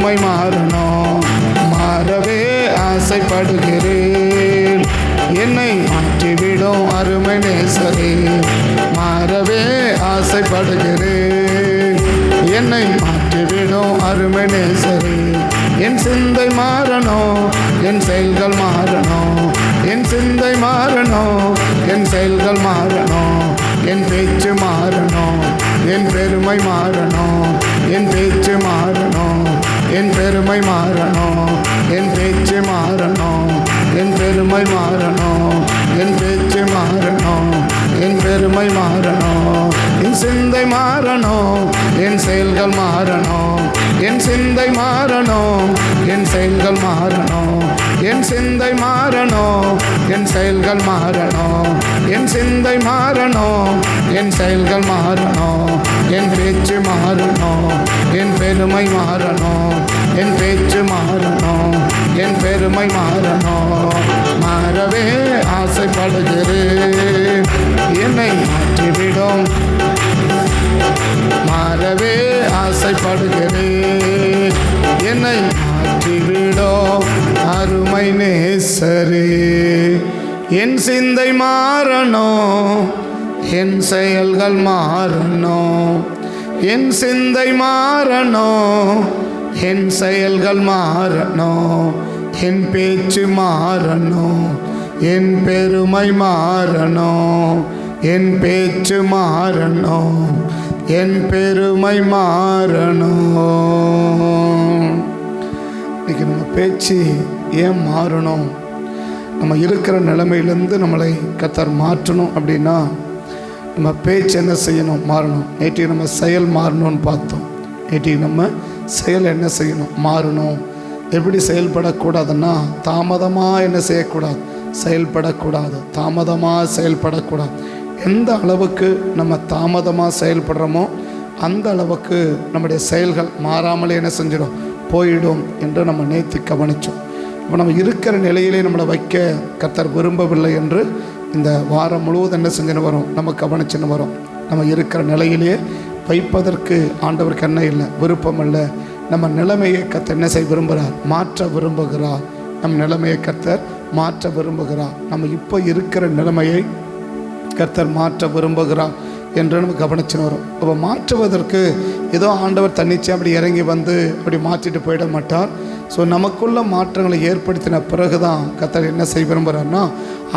பெருமை மாறணும். மாறவே ஆசைப்படுகிறேன். என்னை மாற்றிவிடும் அருமை நேசரே. மாறவே ஆசைப்படுகிறேன். என்னை மாற்றிவிடும் அருமை நேசரே. என் சிந்தை மாறணும், என் செயல்கள் மாறணும். என் சிந்தை மாறணும், என் செயல்கள் மாறணும். என் பேச்சு மாறணும், என் பெருமை மாறணும். என் பேச்சு மாறணும், என் பெருமை மாறணும். என் பேச்சு மாறணும், என் பெருமை மாறணும். என் பேச்சு மாறணும், என் பெருமை மாறணும். என் சிந்தை மாறணும், என் செயல்கள் மாறணும். என் சிந்தை மாறணும், என் செயல்கள் மாறணும். என் சிந்தை மாறணும், என் செயல்கள் மாறணும். என் சிந்தை மாறணும், என் செயல்கள் மாறணும். என் பேச்சு மாறணும், என் பெருமை மாறணும். என் பேச்சு மாறணும், என் பெருமை மாறணும். மாறவே ஆசைப்படுகிறேன். என்னை மாற்றிவிடும். மாறவே ஆசைப்படுகிறேன். என்னை மாற்றிவிடும் அருமை நேசரே. என் சிந்தை மாறணும், என் செயல்கள் மாறணும். என் சிந்தை மாறணும், என் செயல்கள் மாறணும். என் பேச்சு மாறணும், என் பெருமை மாறணும். என் பேச்சு மாறணும், என் பெருமை மாறணும். இன்னைக்கு நம்ம பேச்சு ஏன் மாறணும்? நம்ம இருக்கிற நிலைமையிலேருந்து நம்மளை கர்த்தர் மாற்றணும் அப்படின்னா நம்ம பேச்சு என்ன செய்யணும்? மாறணும். நேற்று நம்ம செயல் மாறணும்னு பார்த்தோம். நேற்று நம்ம செயல் என்ன செய்யணும்? மாறணும். எப்படி செயல்படக்கூடாதுன்னா தாமதமாக என்ன செய்யக்கூடாது? செயல்படக்கூடாது. தாமதமாக செயல்படக்கூடாது. எந்த அளவுக்கு நம்ம தாமதமாக செயல்படுறோமோ அந்த அளவுக்கு நம்முடைய செயல்கள் மாறாமலே என்ன செஞ்சிடும்? போயிடும் என்று நம்ம நேற்று கவனித்தோம். இப்போ நம்ம இருக்கிற நிலையிலே நம்மளை வைக்க கர்த்தர் விரும்பவில்லை என்று இந்த வாரம் முழுவதும் என்ன செஞ்சுன்னு வரும்? நம்ம கவனிச்சுன்னு வரும். நம்ம இருக்கிற நிலையிலேயே வைப்பதற்கு ஆண்டவருக்கு என்ன இல்லை? விருப்பம் இல்லை. நம்ம நிலைமையை கர்த்தர் என்ன செய்ய விரும்புகிறார்? மாற்ற விரும்புகிறார். நம் நிலைமையை கர்த்தர் மாற்ற விரும்புகிறார். நம்ம இப்போ இருக்கிற நிலைமையை கர்த்தர் மாற்ற விரும்புகிறார் என்று நம்ம கவனிச்சுன்னு வரும். அப்போ மாற்றுவதற்கு ஏதோ ஆண்டவர் தன்னிச்சையாக அப்படி இறங்கி வந்து அப்படி மாற்றிட்டு போயிட மாட்டார். ஸோ நமக்குள்ள மாற்றங்களை ஏற்படுத்தின பிறகு தான் கர்த்தர் என்ன செய்ய விரும்புகிறார்னா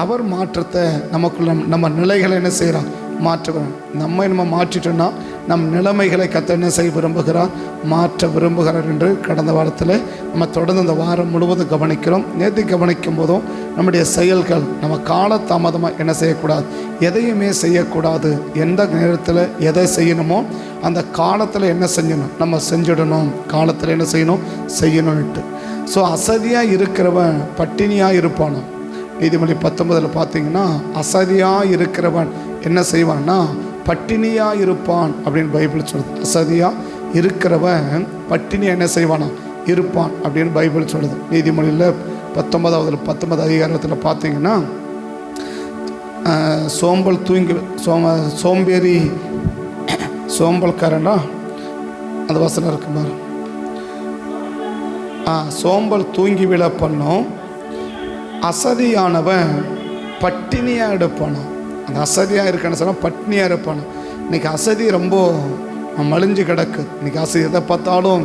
அவர் மாற்றத்தை நமக்குள்ள நம்ம நிலைகளை என்ன செய்கிறார்? மாற்றுகிறார். நம்ம மாற்றிட்டோன்னா நம் நிலைமைகளை கர்த்தர் என்ன செய்ய விரும்புகிறார்? மாற்ற விரும்புகிறார் என்று கடந்த வாரத்தில் நம்ம தொடர்ந்து இந்த வாரம் முழுவதும் கவனிக்கிறோம். நேற்று கவனிக்கும் போதும் நம்முடைய செயல்கள் நம்ம காலதாமதமாக என்ன செய்யக்கூடாது? எதையுமே செய்யக்கூடாது. எந்த நேரத்தில் எதை செய்யணுமோ அந்த காலத்தில் என்ன செஞ்சணும்? நம்ம செஞ்சிடணும். காலத்தில் என்ன செய்யணும்? செய்யணும்ட்டு. ஸோ அசதியாக இருக்கிறவன் பட்டினியாக இருப்பானோ. நீதிமொழி 19 பார்த்தீங்கன்னா அசதியாக இருக்கிறவன் என்ன செய்வான்னா பட்டினியாக இருப்பான் அப்படின்னு பைபிள் சொல்லுது. அசதியாக இருக்கிறவன் பட்டினியாக என்ன செய்வானா? இருப்பான் அப்படின்னு பைபிள் சொல்லுது. நீதிமொழியில் 19 அதிகாரத்தில் பார்த்தீங்கன்னா சோம்பல் சோம்பேறி சோம்பல்காரனா அந்த வசனம் இருக்கு பாரு. சோம்பல் தூங்கி விழ பண்ணும், அசதியானவன் பட்டினியாக எடுப்பானோ. அந்த அசதியாக இருக்கான்னு சொன்னால் பட்டினியாக இருப்பானோ. இன்றைக்கி அசதி ரொம்ப மலிஞ்சு கிடக்கு. இன்றைக்கி அசதி எதை பார்த்தாலும்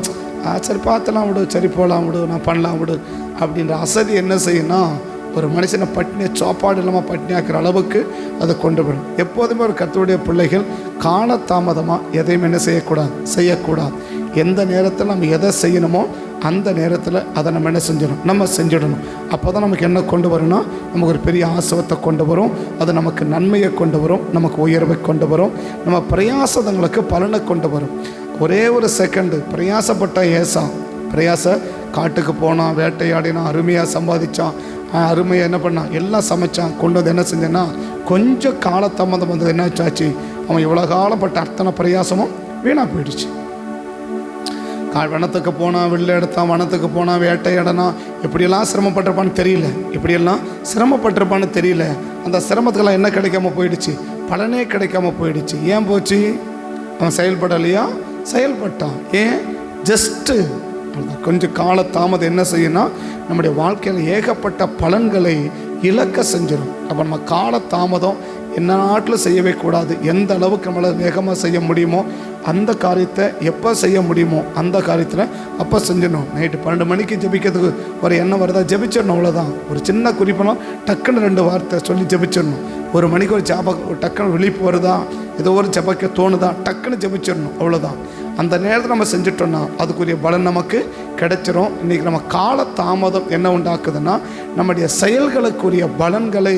சரி பார்த்தலாம் விடு, சரி போகலாம் விடு, நான் பண்ணலாம் விடு அப்படின்ற அசதி என்ன செய்யணும்னா ஒரு மனுஷனை பட்டினியை சாப்பாடு இல்லாமல் பட்டினியாக்குற அளவுக்கு அதை கொண்டு போயிடும். எப்போதுமே ஒரு கர்த்தருடைய பிள்ளைகள் காலதாமதமாக எதையும் என்ன செய்யக்கூடாது. எந்த நேரத்தில் நம்ம எதை செய்யணுமோ அந்த நேரத்தில் அதை நம்ம என்ன செஞ்சிடணும். அப்போ தான் நமக்கு என்ன கொண்டு வரும்னா நமக்கு ஒரு பெரிய ஆசவத்தை கொண்டு வரும். அது நமக்கு நன்மையை கொண்டு வரும், நமக்கு உயர்வை கொண்டு வரும், நம்ம பிரயாசங்களுக்கு பலனை கொண்டு வரும். ஒரே ஒரு செகண்டு பிரயாசப்பட்ட பிரயாச காட்டுக்கு போனான், வேட்டையாடினான், அருமையாக சம்பாதிச்சான், அருமையாக என்ன பண்ணான், எல்லாம் சமைச்சான், கொண்டு வந்து என்ன செஞ்சேன்னா கொஞ்சம் காலதாமதம் வந்தது. என்ன ஆச்சு? அவன் இவ்வளோ காலப்பட்ட அத்தனை பிரயாசமும் வீணாக போயிடுச்சு. வனத்துக்கு போனான், வெளில எடுத்தான், வனத்துக்கு போனான், வேட்டையாடனான், எப்படியெல்லாம் சிரமப்பட்டிருப்பான்னு தெரியல. அந்த சிரமத்துக்கெல்லாம் என்ன கிடைக்காம போயிடுச்சு? பலனே கிடைக்காம போயிடுச்சு. ஏன் போச்சு? அவன் செயல்படலையா? செயல்பட்டான். ஏன்? ஜஸ்ட்டு கொஞ்சம் கால தாமதம் என்ன செய்யணும்னா நம்முடைய வாழ்க்கையில் ஏகப்பட்ட பலன்களை இழக்க செஞ்சிடும். அப்போ நம்ம கால தாமதம் என்ன நாட்டில் செய்யவே கூடாது. எந்த அளவுக்கு நம்மளால் வேகமாக செய்ய முடியுமோ அந்த காரியத்தை எப்போ செய்ய முடியுமோ அந்த காரியத்தில் அப்போ செஞ்சிடணும். நைட்டு 12 மணிக்கு ஜெபிக்கிறதுக்கு ஒரு எண்ணம் வருதா, ஜெபிச்சிடணும். அவ்வளோதான். ஒரு சின்ன குறிப்பெல்லாம் டக்குன்னு 2 வார்த்தை சொல்லி ஜெபிச்சிடணும். 1 மணிக்கு ஒரு டக்குன்னு விழிப்பு வருதா, ஏதோ ஒரு ஜெபிக்க தோணுதா, டக்குன்னு ஜெபிச்சிடணும். அவ்வளோதான். அந்த நேரத்தில் நம்ம செஞ்சுட்டோம்னா அதுக்குரிய பலன் நமக்கு கிடைச்சிரும். இன்றைக்கி நம்ம கால தாமதம் என்ன உண்டாக்குதுன்னா நம்முடைய செயல்களுக்குரிய பலன்களை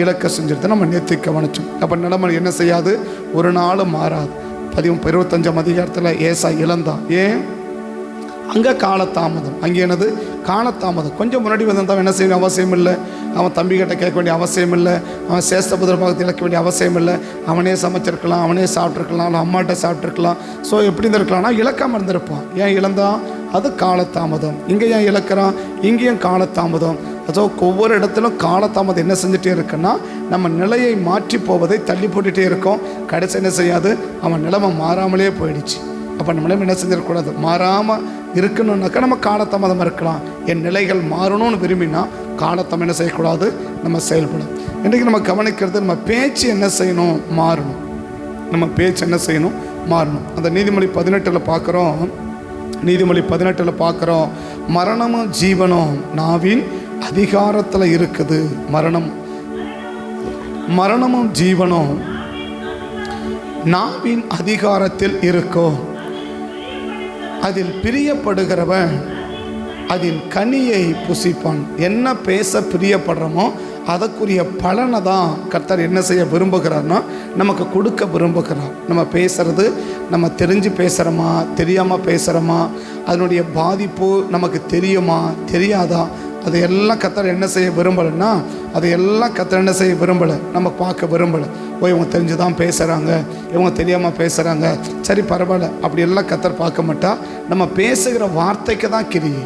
இழக்க செஞ்சுட்டு நம்ம நேர்த்தி கவனிச்சோம். அப்போ நிலைமை என்ன செய்யாது, ஒரு நாளும் மாறாது. 25ஆம் அதிகாரத்தில் ஏசா இழந்தான். ஏன்? அங்கே காலத்தாமதம். அங்கே என்னது காலத்தாமதம். கொஞ்சம் முன்னாடி வந்தால் என்ன செய்ய அவசியம் இல்லை. அவன் தம்பிக்கிட்ட கேட்க வேண்டிய அவசியம் இல்லை. அவன் சேஷ்டபுத்திர பாகத்தை இழக்க வேண்டிய அவசியம் இல்லை. அவனே சமைச்சிருக்கலாம், அவனே சாப்பிட்ருக்கலாம், இல்லை அம்மாட்ட சாப்பிட்ருக்கலாம். ஸோ எப்படி இருந்திருக்கலாம்னா இழக்காமல் இருந்திருப்பான். ஏன் இழந்தான்? அது காலத்தாமதம். இங்கே ஏன் இழக்கிறான்? இங்கேயும் காலத்தாமதம். அதோ ஒவ்வொரு இடத்திலும் காலத்தாமதம் என்ன செஞ்சுட்டே இருக்குன்னா நம்ம நிலையை மாற்றி போவதை தள்ளி போட்டுகிட்டே இருக்கோம். கடைசி என்ன செய்யாது, அவன் நிலைமை மாறாமலே போயிடுச்சு. அப்போ நம்மளும் என்ன செஞ்சிடக்கூடாது, மாறாமல் இருக்கணும்னாக்கா நம்ம காலத்தாமதம் இருக்கலாம். என் நிலைகள் மாறணும்னு விரும்பினா காலத்தாமதம் என்ன செய்யக்கூடாது, நம்ம செயல்படும். இன்றைக்கி நம்ம கவனிக்கிறது, நம்ம பேச்சு என்ன செய்யணும், மாறணும். நம்ம பேச்சு என்ன செய்யணும், மாறணும். அந்த நீதிமொழி 18 பார்க்குறோம். நீதிமொழி 18 பார்க்குறோம், மரணமும் ஜீவனும் நாவின் அதிகாரத்தில் இருக்குது. மரணமும் ஜீவனும் நாவின் அதிகாரத்தில் இருக்கும். அதில் பிரியப்படுகிறவன் அதின் கனியை புசிப்பான். என்ன பேச பிரியப்படுறோமோ அதற்குரிய பலனை தான் கர்த்தர் என்ன செய்ய விரும்புகிறார்னா நமக்கு கொடுக்க விரும்புகிறார். நம்ம பேசுகிறது நம்ம தெரிஞ்சு பேசுகிறோமா, தெரியாமல் பேசுகிறோமா, அதனுடைய பாதிப்பு நமக்கு தெரியுமா தெரியாதா, அதையெல்லாம் கர்த்தர் என்ன செய்ய விரும்பலைன்னா அதையெல்லாம் கர்த்தர் என்ன செய்ய விரும்பலை, நம்ம பார்க்க விரும்பலை. இவங்க தெரிஞ்சு தான் பேசுகிறாங்க, இவங்க தெரியாமல் பேசுகிறாங்க, சரி பரவாயில்ல, அப்படியெல்லாம் கர்த்தர் பார்க்க மாட்டா. நம்ம பேசுகிற வார்த்தைக்கு தான் கிரியை.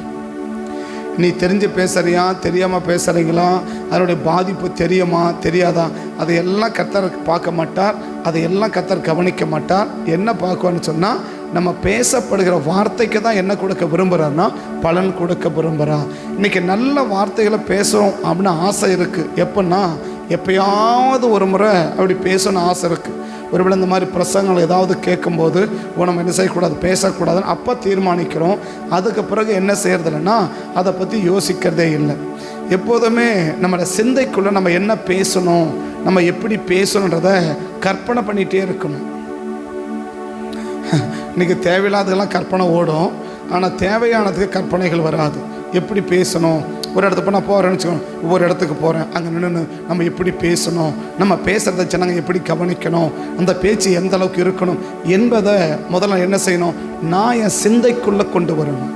நீ தெரிஞ்சு பேசுகிறியா தெரியாமல் பேசுகிறீங்களா, அதனுடைய பாதிப்பு தெரியுமா தெரியாதா, அதையெல்லாம் கர்த்தர் பார்க்க மாட்டார். அதையெல்லாம் கர்த்தர் கவனிக்க மாட்டார். என்ன பார்க்குவான்னு சொன்னால் நம்ம பேசப்படுகிற வார்த்தைக்கு தான் என்ன கொடுக்க விரும்புகிறார்னா பலன் கொடுக்க விரும்புகிறார். இன்றைக்கி நல்ல வார்த்தைகளை பேசுகிறோம் அப்படின்னு ஆசை இருக்குது. எப்படின்னா எப்பயாவது ஒரு முறை அப்படி பேசணும்னு ஆசை இருக்குது. ஒருவேளை இந்த மாதிரி பிரசங்கங்கள் ஏதாவது கேட்கும்போது நம்ம என்ன செய்யக்கூடாது, பேசக்கூடாதுன்னு அப்போ தீர்மானிக்கிறோம். அதுக்கு பிறகு என்ன செய்யறதில்லைன்னா அதை பற்றி யோசிக்கிறதே இல்லை. எப்போதுமே நம்மளோட சிந்தைக்குள்ளே நம்ம என்ன பேசணும், நம்ம எப்படி பேசணுன்றத கற்பனை பண்ணிகிட்டே இருக்கணும். இன்றைக்கி தேவையில்லாததெல்லாம் கற்பனை ஓடும், ஆனால் தேவையானதுக்கு கற்பனைகள் வராது. எப்படி பேசணும், ஒரு இடத்துக்கு நான் போகிறேன்னு வச்சுக்கோங்க, ஒவ்வொரு இடத்துக்கு போகிறேன், அங்கே நின்று நம்ம எப்படி பேசணும், நம்ம பேசுகிறத ஜனங்க எப்படி கவனிக்கணும், அந்த பேச்சு எந்த அளவுக்கு இருக்கணும் என்பதை முதல்ல என்ன செய்யணும், நான் என் சிந்தைக்குள்ளே கொண்டு வரணும்.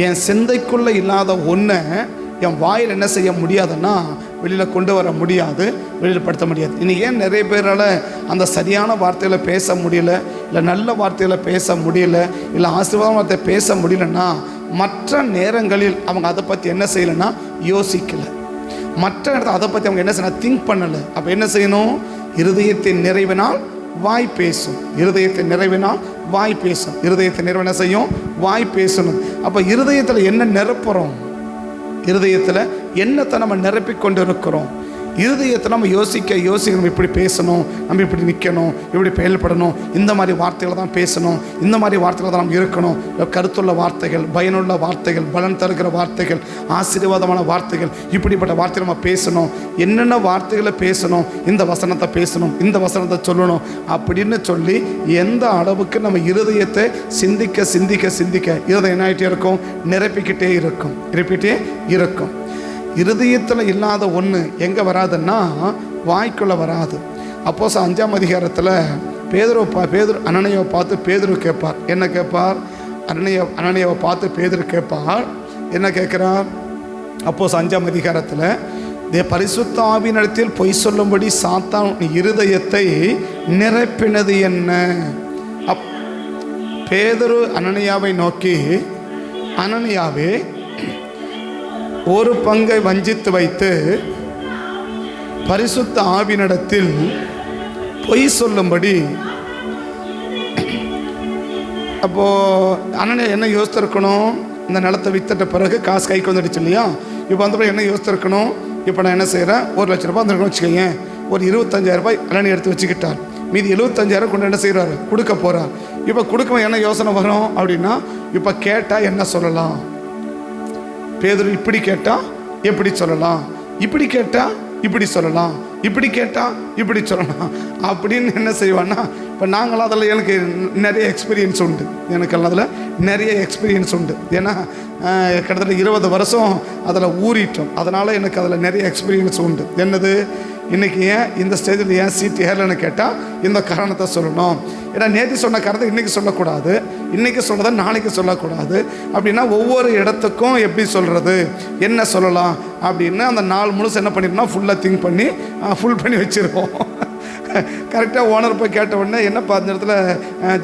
என் சிந்தைக்குள்ளே இல்லாத ஒன்றை என் வாயில் என்ன செய்ய முடியாதுன்னா வெளியில் கொண்டு வர முடியாது, வெளியில் படுத்த முடியாது. இன்றைக்கி ஏன் நிறைய பேரால் அந்த சரியான வார்த்தைகளை பேச முடியல, இல்லை நல்ல வார்த்தைகளை பேச முடியல, இல்லை ஆசீர்வாத வார்த்தை பேச முடியலன்னா மற்ற நேரங்களில் அவங்க அதை பற்றி என்ன செய்யலைன்னா யோசிக்கலை. மற்ற இடத்துல அதை பற்றி அவங்க என்ன செய்யணும், திங்க் பண்ணலை. அப்போ என்ன செய்யணும், இருதயத்தின் நிறைவினால் வாய் பேசும். இருதயத்தை நிறைவினால் வாய் பேசும். இருதயத்தை நிறைவு என்ன செய்யும், வாய் பேசணும். அப்போ இருதயத்தில் என்ன நிரப்புறோம், இருதயத்தில் என்னத்தை நம்ம நிரப்பிக்கொண்டு இருக்கிறோம். இருதயத்தில் நம்ம யோசிக்கணும், இப்படி பேசணும், நம்ம இப்படி நிற்கணும், இப்படி செயல்படணும், இந்த மாதிரி வார்த்தைகளை தான் பேசணும், இந்த மாதிரி வார்த்தைகளை தான் நம்ம இருக்கணும். கருத்துள்ள வார்த்தைகள், பயனுள்ள வார்த்தைகள், பலன் தருகிற வார்த்தைகள், ஆசீர்வாதமான வார்த்தைகள், இப்படிப்பட்ட வார்த்தைகள் நம்ம பேசணும். என்னென்ன வார்த்தைகளை பேசணும், இந்த வசனத்தை பேசணும், இந்த வசனத்தை சொல்லணும் அப்படின்னு சொல்லி எந்த அளவுக்கு நம்ம இருதயத்தை சிந்திக்க சிந்திக்க சிந்திக்க இருதயம் என்ன ஆகிட்டே இருக்கும், நிரப்பிக்கிட்டே இருக்கும். இருதயத்தில் இல்லாத ஒன்று எங்கே வராதுன்னா வாய்க்குள்ளே வராது. அப்போஸ் 5ஆம் அதிகாரத்தில் பேதுரு அனனியாவை பார்த்து பேதுரு கேட்பார். என்ன கேட்பார், அனனியாவை பார்த்து பேதுரு கேட்பார். என்ன கேட்குறார், அப்போஸ் 5ஆம் அதிகாரத்தில் பரிசுத்த ஆவியினிடத்தில் பொய் சொல்லும்படி சாத்தான் இருதயத்தை நிரப்பினது என்ன. பேதுரு அனனியாவை நோக்கி, அனனியாவே, ஒரு பங்கை வஞ்சித்து வைத்து பரிசுத்த ஆவியினிடத்தில் பொய் சொல்லும்படி அப்போது அண்ணன் என்ன யோசித்திருக்கணும், இந்த நிலத்தை வித்துட்ட பிறகு காசு கைக்கு வந்துடுச்சு இல்லையா, இப்போ வந்து என்ன யோசித்திருக்கணும், இப்போ நான் என்ன செய்கிறேன், 1,00,000 ரூபாய் வந்துருக்கணும் வச்சுக்கோங்க, ஒரு 25,000 ரூபாய் அண்ணன் எடுத்து வச்சுக்கிட்டார், மீதி 75,000 கொண்டு என்ன செய்கிறாரு, கொடுக்க போகிறார். இப்போ கொடுக்க என்ன யோசனை வரும் அப்படின்னா, இப்போ கேட்டால் என்ன சொல்லலாம், பேதுரு இப்படி கேட்டால் எப்படி சொல்லலாம், இப்படி கேட்டால் இப்படி சொல்லலாம், இப்படி கேட்டால் இப்படி சொல்லலாம் அப்படின்னு என்ன செய்வான்னா, இப்போ நாங்களாம் அதில் எனக்கு நிறைய எக்ஸ்பீரியன்ஸ் உண்டு, எனக்கு அதில் நிறைய எக்ஸ்பீரியன்ஸ் உண்டு. ஏன்னா கிட்டத்தட்ட 20 வருஷம் அதில் ஊறிட்டோம், அதனால் எனக்கு அதில் நிறைய எக்ஸ்பீரியன்ஸ் உண்டு. என்னது, இன்றைக்கி ஏன் இந்த ஸ்டேஜில் ஏன் சீட் ஏறலன்னு கேட்டால் இந்த காரணத்தை சொல்லணும். ஏன்னா நேற்று சொன்ன காரணத்தை இன்றைக்கி சொல்லக்கூடாது, இன்றைக்கி சொல்கிறத நாளைக்கு சொல்லக்கூடாது. அப்படின்னா ஒவ்வொரு இடத்துக்கும் எப்படி சொல்கிறது, என்ன சொல்லலாம் அப்படின்னு அந்த நாள் முழுசு என்ன பண்ணிருந்தோம், ஃபுல்லாக திங்க் பண்ணி ஃபுல் பண்ணி வச்சுருக்கோம். கரெக்டாக ஓனர் போய் கேட்ட உடனே என்னப்பா இந்த இடத்துல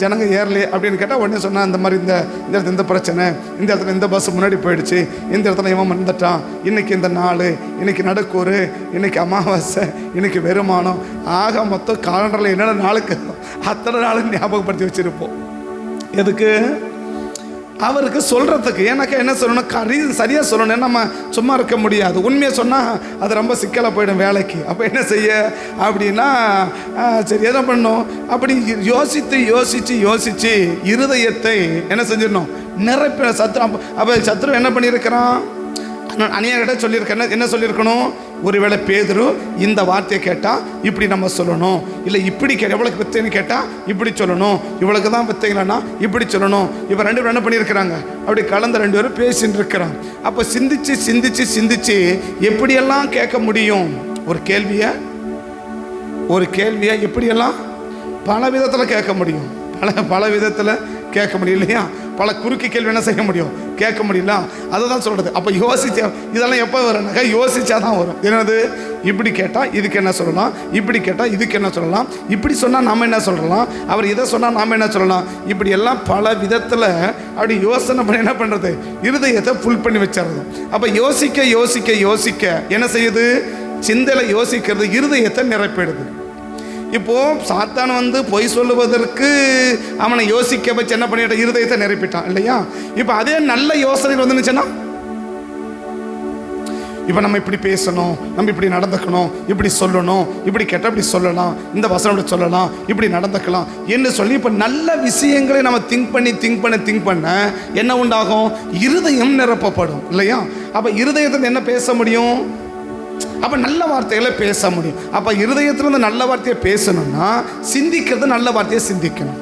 ஜனங்க ஏறலையே அப்படின்னு கேட்டால் உடனே சொன்னால் இந்த மாதிரி இந்த இடத்துல இந்த பிரச்சனை, இந்த இடத்துல இந்த பஸ் முன்னாடி போயிடுச்சு, இந்த இடத்துல இவன் வந்துட்டான், இன்றைக்கி இந்த நாள், இன்றைக்கி நடுக்கூறு, இன்றைக்கி அமாவாசை, இன்றைக்கி வெறுமானம், ஆக மொத்தம் காலண்டரில் என்னென்ன நாளுக்கு அத்தனை நாளுக்கு ஞாபகப்படுத்தி வச்சுருப்போம். எதுக்கு, அவருக்கு சொல்கிறதுக்கு. ஏன்னாக்கா என்ன சொல்லணும், சரியாக சொல்லணும், நம்ம சும்மா இருக்க முடியாது. உண்மையை சொன்னால் அது ரொம்ப சிக்கலாக போயிடும் வேலைக்கு. அப்போ என்ன செய்ய அப்படின்னா, சரி எதை பண்ணணும், அப்படி யோசித்து யோசித்து யோசித்து இருதயத்தை என்ன செஞ்சிடணும், நிரப்ப சத்ரு. அப்போ சத்ரு என்ன பண்ணியிருக்கிறான், அநியாயிட்ட சொல்லியிருக்க என்ன சொல்லியிருக்கணும், ஒருவேளை பேதுரு இந்த வார்த்தையை கேட்டால் இப்படி நம்ம சொல்லணும், இல்லை இப்படி எவ்வளோக்கு வித்தைன்னு கேட்டால் இப்படி சொல்லணும், இவ்வளோக்கு தான் வித்தைங்களா இப்படி சொல்லணும். இப்போ 2 பேரும் என்ன பண்ணியிருக்கிறாங்க, அப்படி கலந்து 2 பேரும் பேசின்னு இருக்கிறாங்க. அப்போ சிந்திச்சு சிந்திச்சு சிந்திச்சு எப்படியெல்லாம் கேட்க முடியும், ஒரு கேள்வியை எப்படியெல்லாம் பல விதத்தில் கேட்க முடியும், பல விதத்தில் கேட்க முடியும் இல்லையா, பல குறுக்கு கேள்வி என்ன செய்ய முடியும், கேட்க முடியல. அதை தான் சொல்கிறது. அப்போ யோசிச்சா இதெல்லாம் எப்போ வரும்னாக்கா யோசிச்சா தான் வரும். என்னது, இப்படி கேட்டால் இதுக்கு என்ன சொல்லலாம், இப்படி கேட்டால் இதுக்கு என்ன சொல்லலாம், இப்படி சொன்னால் நாம் என்ன சொல்லலாம், அவர் இதை சொன்னால் நாம் என்ன சொல்லலாம், இப்படி எல்லாம் பல விதத்தில் அப்படி யோசனை பண்ணி என்ன பண்ணுறது, இருதயத்தை ஃபுல் பண்ணி வச்சிடுறது. அப்போ யோசிக்க யோசிக்க யோசிக்க என்ன செய்யுது, சிந்தையில் யோசிக்கிறது இருதயத்தை நிரப்பிடுது. இப்போது சாத்தான் வந்து பொய் சொல்லுவதற்கு அவனை யோசிக்க வச்சு என்ன பண்ணிட்டான், இருதயத்தை நிரப்பிட்டான் இல்லையா. இப்போ அதே நல்ல யோசனைகள் வந்துச்சுன்னா, இப்போ நம்ம இப்படி பேசணும், நம்ம இப்படி நடந்துக்கணும், இப்படி சொல்லணும், இப்படி கேட்டால் இப்படி சொல்லலாம், இந்த வசனம் இப்படி சொல்லலாம், இப்படி நடந்துக்கலாம் என்று சொல்லி இப்போ நல்ல விஷயங்களை நம்ம திங்க் பண்ண என்ன உண்டாகும், இருதயம் நிரப்பப்படும் இல்லையா. அப்போ இருதயத்தில் என்ன பேச முடியும், அப்போ நல்ல வார்த்தைகளை பேச முடியும். அப்போ இருதயத்திலிருந்து நல்ல வார்த்தையை பேசணும்னா சிந்திக்கிறது நல்ல வார்த்தையை சிந்திக்கணும்.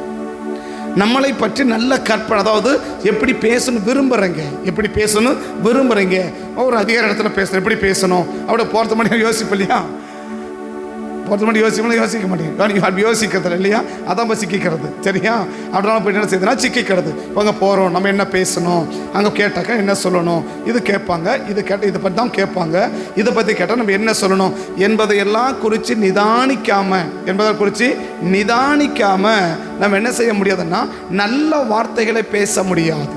நம்மளை பற்றி நல்ல கற்பனை, அதாவது எப்படி பேசணும் விரும்புகிறீங்க, ஒரு அதிகார இடத்துல பேசணும், எப்படி பேசணும் அப்படி போகிறது மாதிரி யோசிப்பு இல்லையா, யோசிக்க மாட்டேங்க, அப்படி யோசிக்கிறது இல்லையா, அதான் போய் சிக்கிக்கிறது சரியா. அப்படின்னா போய் என்ன செய்யுதுன்னா சிக்கிக்கிறது. அங்கே போகிறோம், நம்ம என்ன பேசணும், அங்கே கேட்டாக்கா என்ன சொல்லணும், இது கேட்பாங்க, இது கேட்டால் இதை பற்றி தான் கேட்பாங்க, இதை பற்றி கேட்டால் நம்ம என்ன சொல்லணும் என்பதையெல்லாம் குறித்து நிதானிக்காமல் நம்ம என்ன செய்ய முடியாதுன்னா நல்ல வார்த்தைகளை பேச முடியாது.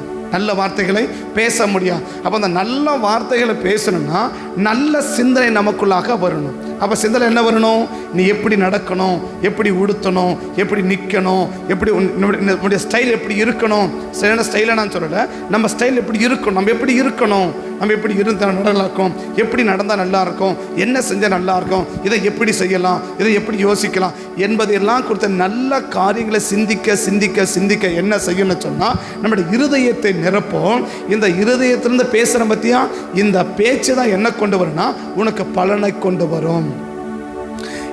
அப்போ அந்த நல்ல வார்த்தைகளை பேசணும்னா நல்ல சிந்தனை நமக்குள்ளாக வரணும். அப்போ சிந்தனை என்ன வரணும், நீ எப்படி நடக்கணும், எப்படி உடுத்தணும், எப்படி நிற்கணும், எப்படி நம்முடைய ஸ்டைல் எப்படி இருக்கணும். சரியான ஸ்டைலை நான் சொல்லலை, நம்ம ஸ்டைல் எப்படி இருக்கணும், நம்ம எப்படி இருந்தால் நல்லா இருக்கும், எப்படி நடந்தால் நல்லா இருக்கும், என்ன செஞ்சால் நல்லா இருக்கும், இதை எப்படி செய்யலாம், இதை எப்படி யோசிக்கலாம் என்பதையெல்லாம் கொடுத்த நல்ல காரியங்களை சிந்திக்க என்ன செய்யணும்னு சொன்னால் நம்முடைய இருதயத்தை நிரப்போம். இந்த இருதயத்திலிருந்து பேசுகிற பற்றியா இந்த பேச்சு தான் என்ன கொண்டு வரும்னா உனக்கு பலனை கொண்டு வரும்.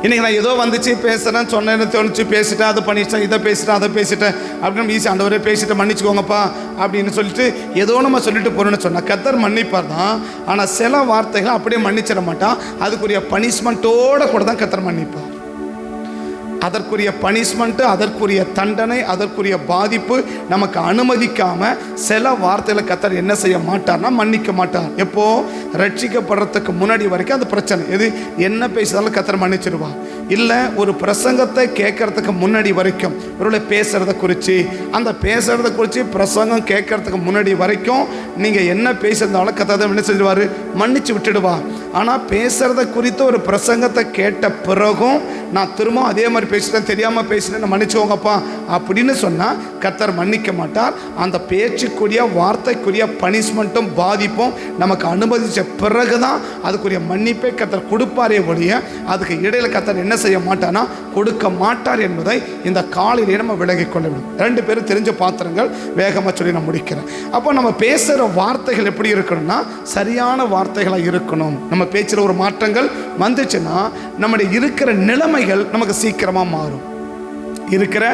இன்றைக்கி நான் ஏதோ வந்துச்சு பேசுகிறேன், சொன்னேன்னு தோணுச்சு, பேசிட்டேன், அதை பண்ணிட்டேன், இதை பேசிட்டேன் அப்படின்னு ஈஸி ஆண்டவரே பேசிட்டு மன்னிச்சுக்கோங்கப்பா அப்படின்னு சொல்லிட்டு ஏதோ நம்ம சொல்லிட்டு போகிறோன்னு சொன்னால் கர்த்தர் மன்னிப்பார் தான். ஆனால் சில வார்த்தைகள் அப்படியே மன்னிச்சிட மாட்டான், அதுக்குரிய பனிஷ்மெண்ட்டோடு கூட தான் கர்த்தர் மன்னிப்பார். அதற்குரிய பனிஷ்மெண்ட்டு, அதற்குரிய தண்டனை, அதற்குரிய பாதிப்பு நமக்கு அனுமதிக்காமல் சில வார்த்தைகளை கர்த்தர் என்ன செய்ய மாட்டார்னா மன்னிக்க மாட்டார். எப்போ ரட்சிக்கப்படுறதுக்கு முன்னாடி வரைக்கும் அது பிரச்சனை. எது என்ன பேசுறதாலும் கர்த்தர் மன்னிச்சிடுவார். இல்லை ஒரு பிரசங்கத்தை கேட்கறதுக்கு முன்னாடி வரைக்கும் ஒருவேளை பேசுகிறத குறித்து பிரசங்கம் கேட்கறதுக்கு முன்னாடி வரைக்கும் நீங்கள் என்ன பேசுறதாலும் கர்த்தர் என்ன செஞ்சிடுவார், மன்னிச்சு விட்டுடுவார். ஆனால் பேசுகிறத குறித்து ஒரு பிரசங்கத்தை கேட்ட பிறகும் நான் திரும்ப அதே மாதிரி பேசிட்டேன், தெரியாமல் பேசிட்டேன், மன்னிச்சுக்கோங்கப்பா அப்படின்னு சொன்னால் கர்த்தர் மன்னிக்க மாட்டார். அந்த பேச்சுக்குரிய வார்த்தைக்குரிய பனிஷ்மெண்ட்டும் பாதிப்பும் நமக்கு அனுமதித்த பிறகு தான் அதுக்குரிய மன்னிப்பை கர்த்தர் கொடுப்பாரே ஒழிய அதுக்கு இடையில கர்த்தர் என்ன செய்ய மாட்டார்னா கொடுக்க மாட்டார் என்பதை இந்த காலையிலே நம்ம விலகிக் கொள்ள வேண்டும். 2 பேரும் தெரிஞ்ச பாத்திரங்கள் வேகமாக சொல்லி நான் முடிக்கிறேன். அப்போ நம்ம பேசுகிற வார்த்தைகள் எப்படி இருக்கணும்னா சரியான வார்த்தைகளாக இருக்கணும். நம்ம பேச்சில் ஒரு மாற்றங்கள் வந்துச்சுன்னா நம்முடைய இருக்கிற நிலைமைகள் நமக்கு சீக்கிரமாக மாறும். இருக்கிற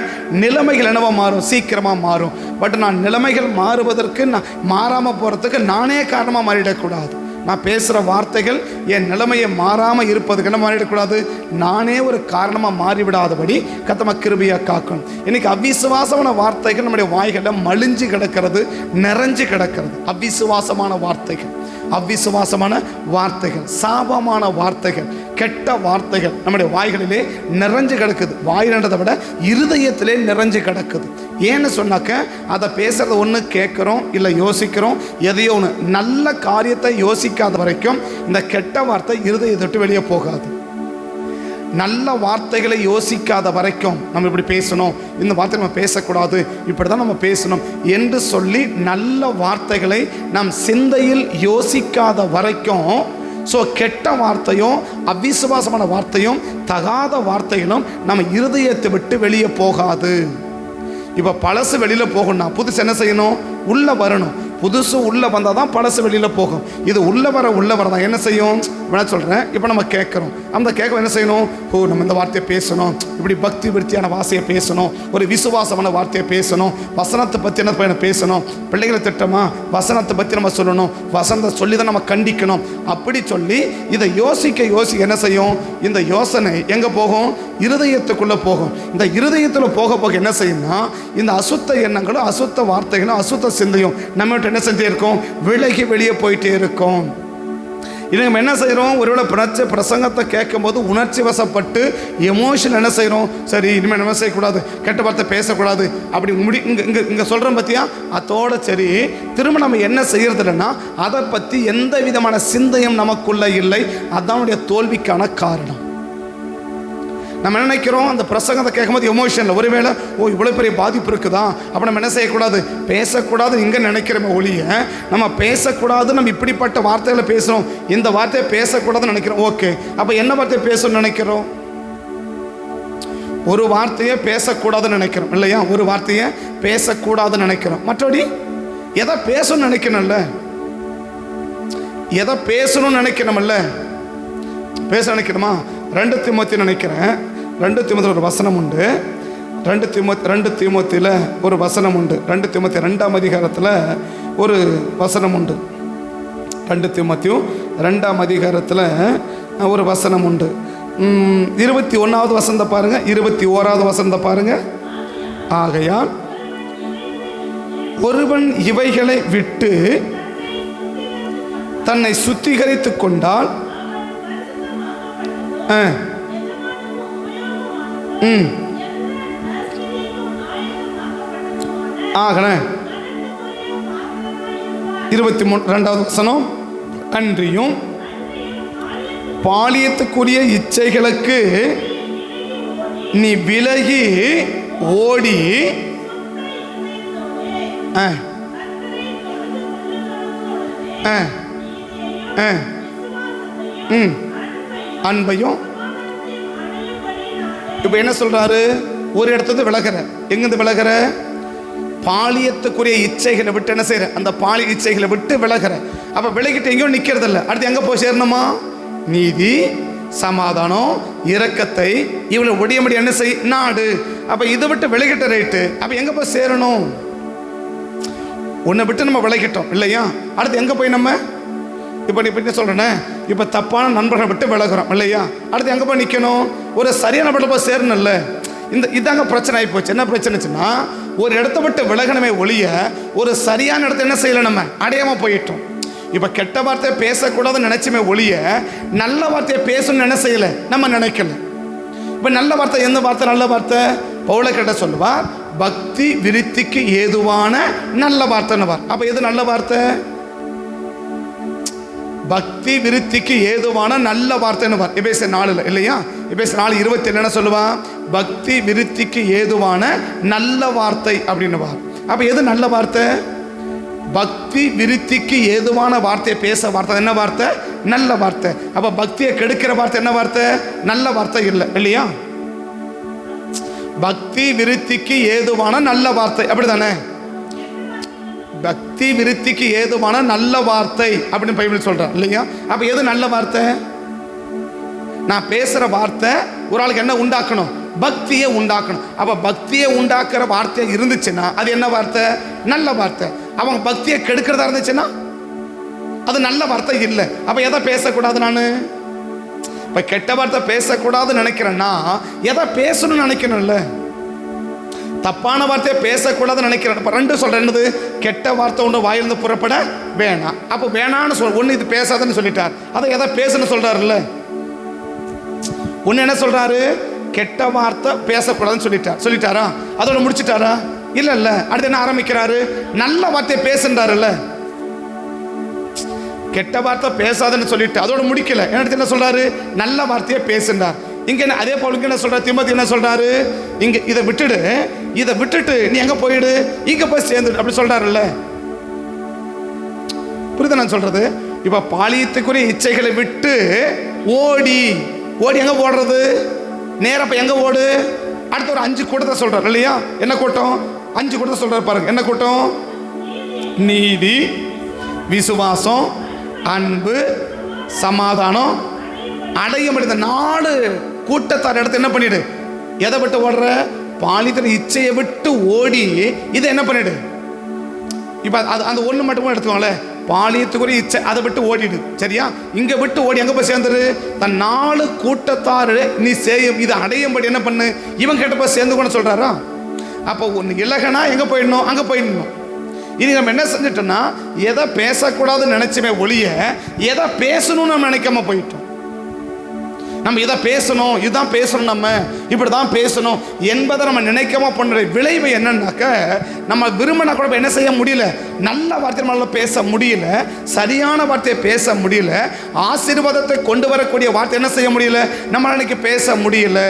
நிலைமைகள் என்னவா மாறும்? சீக்கிரமாக மாறும். பட் நான் நிலைமைகள் மாறுவதற்கு நான் மாறாமல் போகிறதுக்கு நானே காரணமாக மாறிடக்கூடாது. நான் பேசுகிற வார்த்தைகள் என் நிலைமையை மாறாமல் இருப்பதுக்கு என்ன மாறிடக்கூடாது, நானே ஒரு காரணமாக மாறிவிடாதபடி கர்த்தர் கிருபையாக காக்கணும். இன்னைக்கு அவிசுவாசமான வார்த்தைகள் நம்முடைய வாய்களில் மலிஞ்சு கிடக்கிறது, நிறைஞ்சு கிடக்கிறது. அவிசுவாசமான வார்த்தைகள், அவ்விசுவாசமான வார்த்தைகள், சாபமான வார்த்தைகள், கெட்ட வார்த்தைகள் நம்முடைய வாய்களிலே நிறைஞ்சு கிடக்குது. வாயிலன்றதை விட இருதயத்திலே நிறைஞ்சு கிடக்குது. ஏன்னு சொன்னாக்க அதை பேசுறத ஒன்று கேட்குறோம், இல்லை யோசிக்கிறோம், எதையோ ஒன்று. நல்ல காரியத்தை யோசிக்காத வரைக்கும் இந்த கெட்ட வார்த்தை இருதயத்தை விட்டு வெளியே போகாது. நல்ல வார்த்தைகளை யோசிக்காத வரைக்கும் நம்ம இப்படி பேசணும், இந்த வார்த்தை நம்ம பேசக்கூடாது, இப்படி தான் நம்ம பேசணும் என்று சொல்லி நல்ல வார்த்தைகளை நம் சிந்தையில் யோசிக்காத வரைக்கும் கெட்ட வார்த்தையும் அவிசுவாசமான வார்த்தையும் தகாத வார்த்தைகளும் நம்ம இருதயத்தை விட்டு வெளியே போகாது. இப்போ பழசு வெளியில் போகணும்னா புதுசு என்ன செய்யணும்? உள்ளே வரணும். புதுசு உள்ளே வந்தால் தான் பழசு வெளியில் போகும். இது உள்ளே வர தான் என்ன செய்யும்? நான் சொல்கிறேன், இப்போ நம்ம கேட்குறோம், அந்த கேட்க என்ன செய்யணும்? நம்ம இந்த வார்த்தையை பேசணும், இப்படி பக்தி விருத்தியான வார்த்தையை பேசணும், ஒரு விசுவாசமான வார்த்தையை பேசணும், வசனத்தை பற்றி என்ன பேசணும், பிள்ளைகளை திட்டமா வசனத்தை பற்றி நம்ம சொல்லணும், வசனத்தை சொல்லி தான் நம்ம கண்டிக்கணும். அப்படி சொல்லி இதை யோசிக்க என்ன செய்யும்? இந்த யோசனை எங்கே போகும்? இருதயத்துக்குள்ளே போகும். இந்த இருதயத்தில் போக என்ன செய்யும்னா இந்த அசுத்த எண்ணங்களும் அசுத்த வார்த்தைகளும் அசுத்த சிந்தையும் நம்ம என்ன செஞ்சே இருக்கும்? விலகி வெளியே போயிட்டே இருக்கும். இது நம்ம என்ன செய்கிறோம்? ஒருவேளை பிரசங்கத்தை கேட்கும் போது உணர்ச்சி வசப்பட்டு எமோஷன் என்ன செய்கிறோம்? சரி, இனிமேல் என்ன செய்யக்கூடாது, கெட்ட வார்த்தை பேசக்கூடாது அப்படி இங்கே சொல்கிறோம் பார்த்தியா, அதோட சரி திரும்ப நம்ம என்ன செய்யறது இல்லைன்னா அதை பற்றி எந்த விதமான சிந்தையும் நமக்குள்ள இல்லை. அதுதான் தோல்விக்கான காரணம். நம்ம என்ன நினைக்கிறோம்? அந்த பிரசங்கத்தை கேட்கும்போது எமோஷனில் ஒருவேளை இவ்வளோ பெரிய பாதிப்பு இருக்குதா, அப்போ நம்ம என்ன செய்யக்கூடாது? பேசக்கூடாது இங்கே நினைக்கிறோமே ஒழிய நம்ம பேசக்கூடாது. நம்ம இப்படிப்பட்ட வார்த்தைகளை பேசுகிறோம், இந்த வார்த்தையை பேசக்கூடாதுன்னு நினைக்கிறோம். ஓகே, அப்போ என்ன வார்த்தையை பேசணும்னு நினைக்கிறோம்? ஒரு வார்த்தையை பேசக்கூடாதுன்னு நினைக்கிறோம் இல்லையா? ஒரு வார்த்தையை பேசக்கூடாதுன்னு நினைக்கிறோம். மற்றபடி எதை பேசணும்னு நினைக்கணும்ல, எதை பேசணும்னு நினைக்கணும்ல, பேச நினைக்கணுமா? 2 தீமோத்தி நினைக்கிறேன், 2 தீமோத்தியில் ஒரு வசனம் உண்டு. 2 தீமோத்தியில் ஒரு வசனம் உண்டு. 2 தீமோத்தி 2ஆம் அதிகாரத்தில் ஒரு வசனம் உண்டு. 2 தீமோத்தியும் 2ஆம் அதிகாரத்தில் ஒரு வசனம் உண்டு. 21வது வசனத்தை பாருங்க, 21வது வசனத்தை பாருங்க. ஆகையால் ஒருவன் இவைகளை விட்டு தன்னை சுத்திகரித்து கொண்டால் ஆகன 22வது வசனம். அன்றியும் பாலியத்துக்குரிய இச்சைகளுக்கு நீ விலகி ஓடி அன்பையும். இப்போ என்ன சொல்றாரு? ஒரு இடத்துல விலகிற, எங்கிருந்து விலகிற? பாலியத்துக்குரிய இச்சைகளை விட்டு என்ன செய்யற? அந்த பாலிய இச்சைகளை விட்டு விலகிற. அப்ப விலகிட்டு எங்கேயோ நிக்கிறது இல்லை. அடுத்து எங்க போய் சேரணுமா? நீதி, சமாதானம், இரக்கத்தை இவளை உடையபடி என்ன செய் நாடு. அப்ப இதை விட்டு விலகிட்ட ரைட்டு. அப்ப எங்க போய் சேரணும்? உன்னை விட்டு நம்ம விலகிட்டோம் இல்லையா? அடுத்து எங்க போய் நம்ம இப்போ நீ இப்படி சொல்கிறேன்னே, இப்போ தப்பான நண்பர்களை விட்டு விலகிறோம் இல்லையா? அடுத்து எங்கே போய் நிற்கணும்? ஒரு சரியான இடத்துல போய் சேரணும்ல. இதாங்க பிரச்சனை ஆகி போச்சு. என்ன பிரச்சனைச்சுன்னா ஒரு இடத்த விட்டு விலகணுமே ஒழிய ஒரு சரியான இடத்த என்ன செய்யலை, நம்ம அடையாமல் போயிட்டோம். இப்போ கெட்ட வார்த்தையை பேசக்கூடாதுன்னு நினைச்சுமே ஒழிய நல்ல வார்த்தையை பேசணும்னு என்ன செய்யலை, நம்ம நினைக்கல. இப்போ நல்ல வார்த்தை எந்த வார்த்தை? நல்ல வார்த்தை பவுல கிட்ட சொல்லுவார், பக்தி விருத்திக்கு ஏதுவான நல்ல வார்த்தைன்னு. அப்போ எது நல்ல வார்த்தை? பக்தி விருத்திக்கு ஏதுவான நல்ல வார்த்தைன்னு எபேசியர் 4 இல்லையா? எபேசியர் 4:27 என்ன சொல்லுவான்? பக்தி விருத்திக்கு ஏதுவான நல்ல வார்த்தை அப்படின்னுவார். அப்ப எது நல்ல வார்த்தை? பக்தி விருத்திக்கு ஏதுவான வார்த்தையை பேச வார்த்தை என்ன வார்த்தை? நல்ல வார்த்தை. அப்ப பக்தியை கெடுக்கிற வார்த்தை என்ன வார்த்தை? நல்ல வார்த்தை இல்லை இல்லையா? பக்தி விருத்திக்கு ஏதுவான நல்ல வார்த்தை அப்படிதானே? பக்தி விருத்திக்கு ஏதுவான நல்ல வார்த்தை அப்படின்னு பைபிள் சொல்றான் இல்லையா? அப்ப எது நல்ல வார்த்தை? நான் பேசுற வார்த்தை ஒரு ஆளுக்கு என்ன உண்டாக்கணும்? பக்தியை உண்டாக்கணும். அப்ப பக்தியை உண்டாக்குற வார்த்தை இருந்துச்சுன்னா அது என்ன வார்த்தை? நல்ல வார்த்தை. அவங்க பக்தியை கெடுக்கிறதா இருந்துச்சுன்னா அது நல்ல வார்த்தை இல்லை. அப்ப எதை பேசக்கூடாது? நான் இப்ப கெட்ட வார்த்தை பேசக்கூடாதுன்னு நினைக்கிறேன்னா எதை பேசணும்னு நினைக்கணும்ல? தப்பான வார்த்தையை பேசக்கூடாதுன்னு நினைக்கிறேன். இப்போ 2 சொல்கிறேன். என்னது? கெட்ட வார்த்தை ஒன்று வாயிலிருந்து புறப்பட வேணாம். அப்போ வேணான்னு ஒன்று இது பேசாதன்னு சொல்லிட்டார். அதை எதை பேசுன்னு சொல்கிறாருல்ல? ஒன்று என்ன சொல்கிறாரு? கெட்ட வார்த்தை பேசக்கூடாதுன்னு சொல்லிட்டாரா? அதோட முடிச்சிட்டாரா? இல்லை. அடுத்து என்ன ஆரம்பிக்கிறாரு? நல்ல வார்த்தையை பேசுன்றாருல்ல. கெட்ட வார்த்தை பேசாதன்னு சொல்லிட்டு அதோட முடிக்கல. என்ன சொல்றாரு? நல்ல வார்த்தையை பேசுன்றார். இங்க அதே போல என்ன சொல்றாரு? தீமோத்தேயு என்ன சொல்றாரு? இங்க இதை விட்டுட்டு நீ எங்க போயிடு, இங்க போய் சேர்ந்து அப்படி சொல்றாருல்ல. புரியுது நான் சொல்றது? இப்ப பாலியத்துக்குரிய இச்சைகளை விட்டு ஓடி எங்க ஓடுறது? நேரா எங்க ஓடு? அடுத்த ஒரு 5 கூட்டத்தை சொல்றாரு இல்லையா? என்ன கூட்டம்? 5 கூட்டத்தை சொல்றாரு பாருங்க. என்ன கூட்டம்? நீதி, விசுவாசம், அன்பு, சமாதானம், அடையும். இந்த 4 கூட்டத்தார் இடத்த என்ன பண்ணிடு? எதை விட்டு ஓடுற? பாலித்திர இச்சையை விட்டு ஓடி இதை என்ன பண்ணிடு? இப்ப அந்த ஒண்ணு மட்டும் எடுத்துக்கோங்களேன். பாலியத்துக்குரிய இச்சை அதை விட்டு ஓடிடு. சரியா? இங்க விட்டு ஓடி எங்க போய் சேர்ந்துரு? தன் 4 கூட்டத்தாரு நீ செய்யும் இதை அடையும்படி என்ன பண்ணு? இவன் கிட்ட போய் சேர்ந்து கூட சொல்றாரா? அப்போ ஒன்று இலகனா எங்க போயிடணும்? அங்க போயிடணும். இனி நம்ம என்ன செஞ்சிட்டோம்னா எதை பேசக்கூடாதுன்னு நினைச்சுமே ஒழிய எதை பேசணும்னு நம்ம நினைக்காம போயிட்டோம். நம்ம இதை பேசணும், இதுதான் பேசணும், நம்ம இப்படிதான் பேசணும் என்பதை நம்ம நினைக்காம பண்ணுற விளைவு என்னன்னாக்க நம்ம விரும்பினா கூட என்ன செய்ய முடியல? நல்ல வார்த்தை நம்மளால பேச முடியல, சரியான வார்த்தையை பேச முடியல, ஆசீர்வாதத்தை கொண்டு வரக்கூடிய வார்த்தை என்ன செய்ய முடியல? நம்மளால இன்னைக்கு பேச முடியல.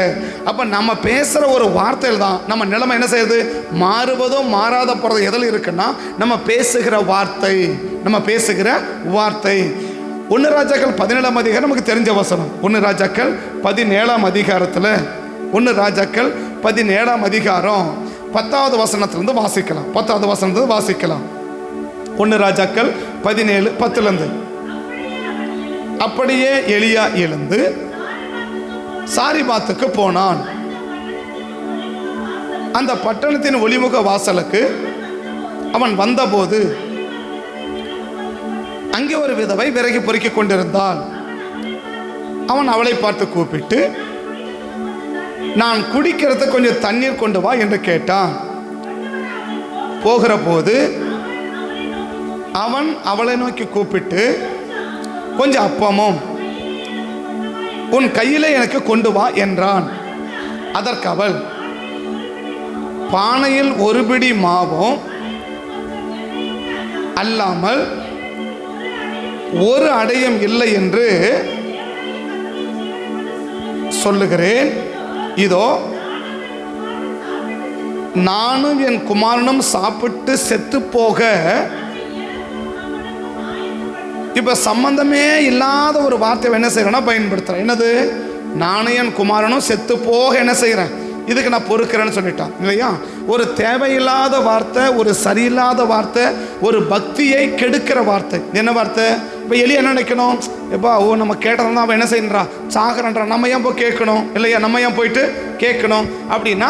அப்ப நம்ம பேசுற ஒரு வார்த்தையில் தான் நம்ம நிலைமை என்ன செய்யுது? மாறுவதோ மாறாத போறது எதில் இருக்குன்னா நம்ம பேசுகிற வார்த்தை. 1 ராஜாக்கள் 17ஆம் அதிகாரம் நமக்கு தெரிஞ்ச வசனம். 1 ராஜாக்கள் 17ஆம் அதிகாரத்தில் 1 ராஜாக்கள் 17ஆம் அதிகாரம் 10வது வசனத்திலிருந்து வாசிக்கலாம். 10வது வசனத்திலிருந்து வாசிக்கலாம். 1 ராஜாக்கள் 17:10. அப்படியே எலியா எழுந்து சாரிபாத்துக்கு போனான். அந்த பட்டணத்தின் ஒளிமுக வாசலுக்கு அவன் வந்தபோது அங்கே ஒரு விதவை விறகு பொறுக்கிக் கொண்டிருந்தாள். அவன் அவளை பார்த்து கூப்பிட்டு, நான் குடிக்கிறது கொஞ்சம் தண்ணீர் கொண்டு வா என்று கேட்டான். போகிற போது அவன் அவளை நோக்கி கூப்பிட்டு, கொஞ்சம் அப்பமும் உன் கையிலே எனக்கு கொண்டு வா என்றான். அதற்கு அவள், பானையில் ஒரு பிடி மாவும் அல்லாமல் ஒரு அடையும் இல்லை என்று சொல்லுகிறேன். இதோ நானும் என் குமாரனும் சாப்பிட்டு செத்து போக, இப்ப சம்பந்தமே இல்லாத ஒரு வார்த்தை என்ன செய்யறேன்னா பயன்படுத்துறேன். என்னது? நானும் என் குமாரனும் செத்து போக என்ன செய்யறேன்? இதுக்கு நான் பொறுக்கிறேன்னு சொல்லிட்டான் இல்லையா? ஒரு தேவையில்லாத வார்த்தை, ஒரு சரியில்லாத வார்த்தை, ஒரு பக்தியை கெடுக்கிற வார்த்தை. என்ன வார்த்தை? இப்போ எலியா என்ன நினைக்கணும்? எப்பா நம்ம கேட்டதான் அவன் என்ன செய்யறான்? சாகரன்றான். நம்ம ஏன் போய் கேட்கணும் இல்லையா? நம்ம ஏன் போயிட்டு கேட்கணும்? அப்படின்னா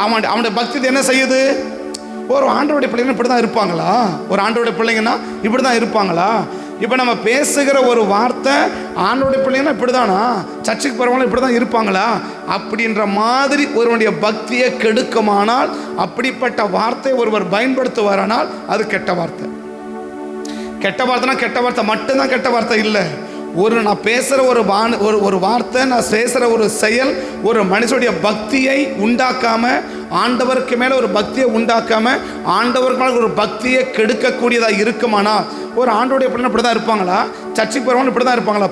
அவனுடைய பக்தி என்ன செய்யுது? ஒரு ஆண்டவருடைய பிள்ளைங்க இப்படி தான் இருப்பாங்களா? ஒரு ஆண்டவருடைய பிள்ளைங்கன்னா இப்படி தான் இருப்பாங்களா? இப்போ நம்ம பேசுகிற ஒரு வார்த்தை ஆண்டவருடைய பிள்ளைங்கன்னா இப்படி தானா? சர்ச்சுக்கு போகிறவங்களும் இப்படி தான் இருப்பாங்களா? அப்படின்ற மாதிரி ஒருவனுடைய பக்தியை கெடுக்குமானால், அப்படிப்பட்ட வார்த்தை ஒருவர் பயன்படுத்துவாரானால் அது கெட்ட வார்த்தை. கெட்ட வார்த்தைனா கெட்ட வார்த்தை மட்டும்தான் கெட்ட வார்த்தை இல்லை. நான் பேசுகிற ஒரு வார்த்தை, நான் பேசுகிற ஒரு செயல் ஒரு மனுஷனுடைய பக்தியை உண்டாக்காம ஆண்டவருக்கு மேலே ஒரு பக்தியை உண்டாக்காம ஆண்டவருக்கு மேலே ஒரு பக்தியை கெடுக்கக்கூடியதாக இருக்குமானா, ஒரு ஆண்டோடைய பிள்ளை இப்படி தான் இருப்பாங்களா, சர்ச்சுக்கு போகிறவங்க இப்படி தான் இருப்பாங்களா,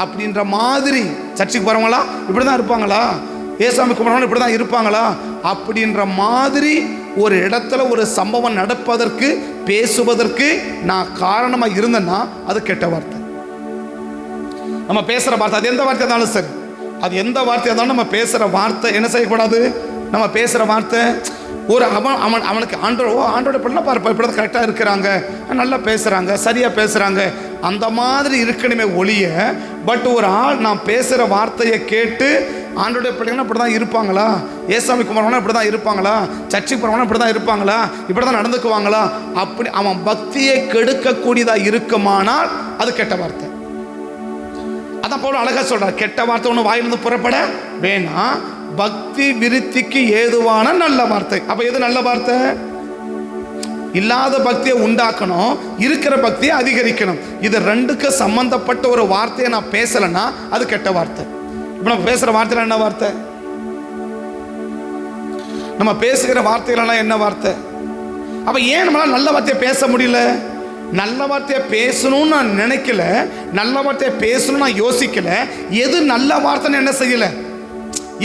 அப்படின்ற மாதிரி சர்ச்சுக்கு போகிறவங்களா இப்படி தான் இருப்பாங்களா, ஏசாமி குமாரவங்க இப்படி தான் இருப்பாங்களா அப்படின்ற மாதிரி ஒரு இடத்துல ஒரு சம்பவம் நடப்பதற்கு பேசுவதற்கு நான் காரணமாக இருந்தேன்னா அது கெட்ட வார்த்தை. நம்ம பேசுகிற வார்த்தை அது எந்த வார்த்தை இருந்தாலும் சரி, அது எந்த வார்த்தையாக இருந்தாலும் நம்ம பேசுகிற வார்த்தை என்ன செய்யக்கூடாது. நம்ம பேசுகிற வார்த்தை ஒரு அவனுக்கு ஆண்டோட பிள்ளை பார்ப்ப இப்படி தான் கரெக்டாக இருக்கிறாங்க, நல்லா பேசுகிறாங்க, சரியாக பேசுகிறாங்க, அந்த மாதிரி இருக்கணுமே ஒழிய, பட் ஒரு ஆள் நான் பேசுகிற வார்த்தையை கேட்டு ஆண்டோடைய பிள்ளைங்கன்னா இப்படி தான் இருப்பாங்களா, ஏசாமி குமாரவனா இப்படி தான் இருப்பாங்களா, சர்ச்சுக்கு போகிறவனா இப்படி தான் இருப்பாங்களா, இப்படி தான் நடந்துக்குவாங்களா, அப்படி அவன் பக்தியை கெடுக்கக்கூடியதாக இருக்குமானால் அது கெட்ட வார்த்தை. அதான் போல அழகா சொல்றார், கெட்ட வார்த்தை ஒன்று வாயிலிருந்து புறப்பட வேணாம், பக்தி விருத்திக்கு ஏதுவான நல்ல வார்த்தை. அப்ப எது நல்ல வார்த்தை? இல்லாத பக்தியை உண்டாக்கணும், இருக்கிற பக்தியை அதிகரிக்கணும். இது ரெண்டுக்கு சம்பந்தப்பட்ட ஒரு வார்த்தையை நான் பேசலைன்னா அது கெட்ட வார்த்தை. இப்ப நம்ம பேசுற வார்த்தையில என்ன வார்த்தை? நம்ம பேசுகிற வார்த்தைகளெல்லாம் என்ன வார்த்தை? அப்ப ஏன் நம்மளால நல்ல வார்த்தையை பேச முடியல? நல்ல வார்த்தையை பேசணும்னு நான் நினைக்கல, நல்ல வார்த்தையை பேசணும்னு நான் யோசிக்கல. எது நல்ல வார்த்தைன்னு என்ன செய்யல?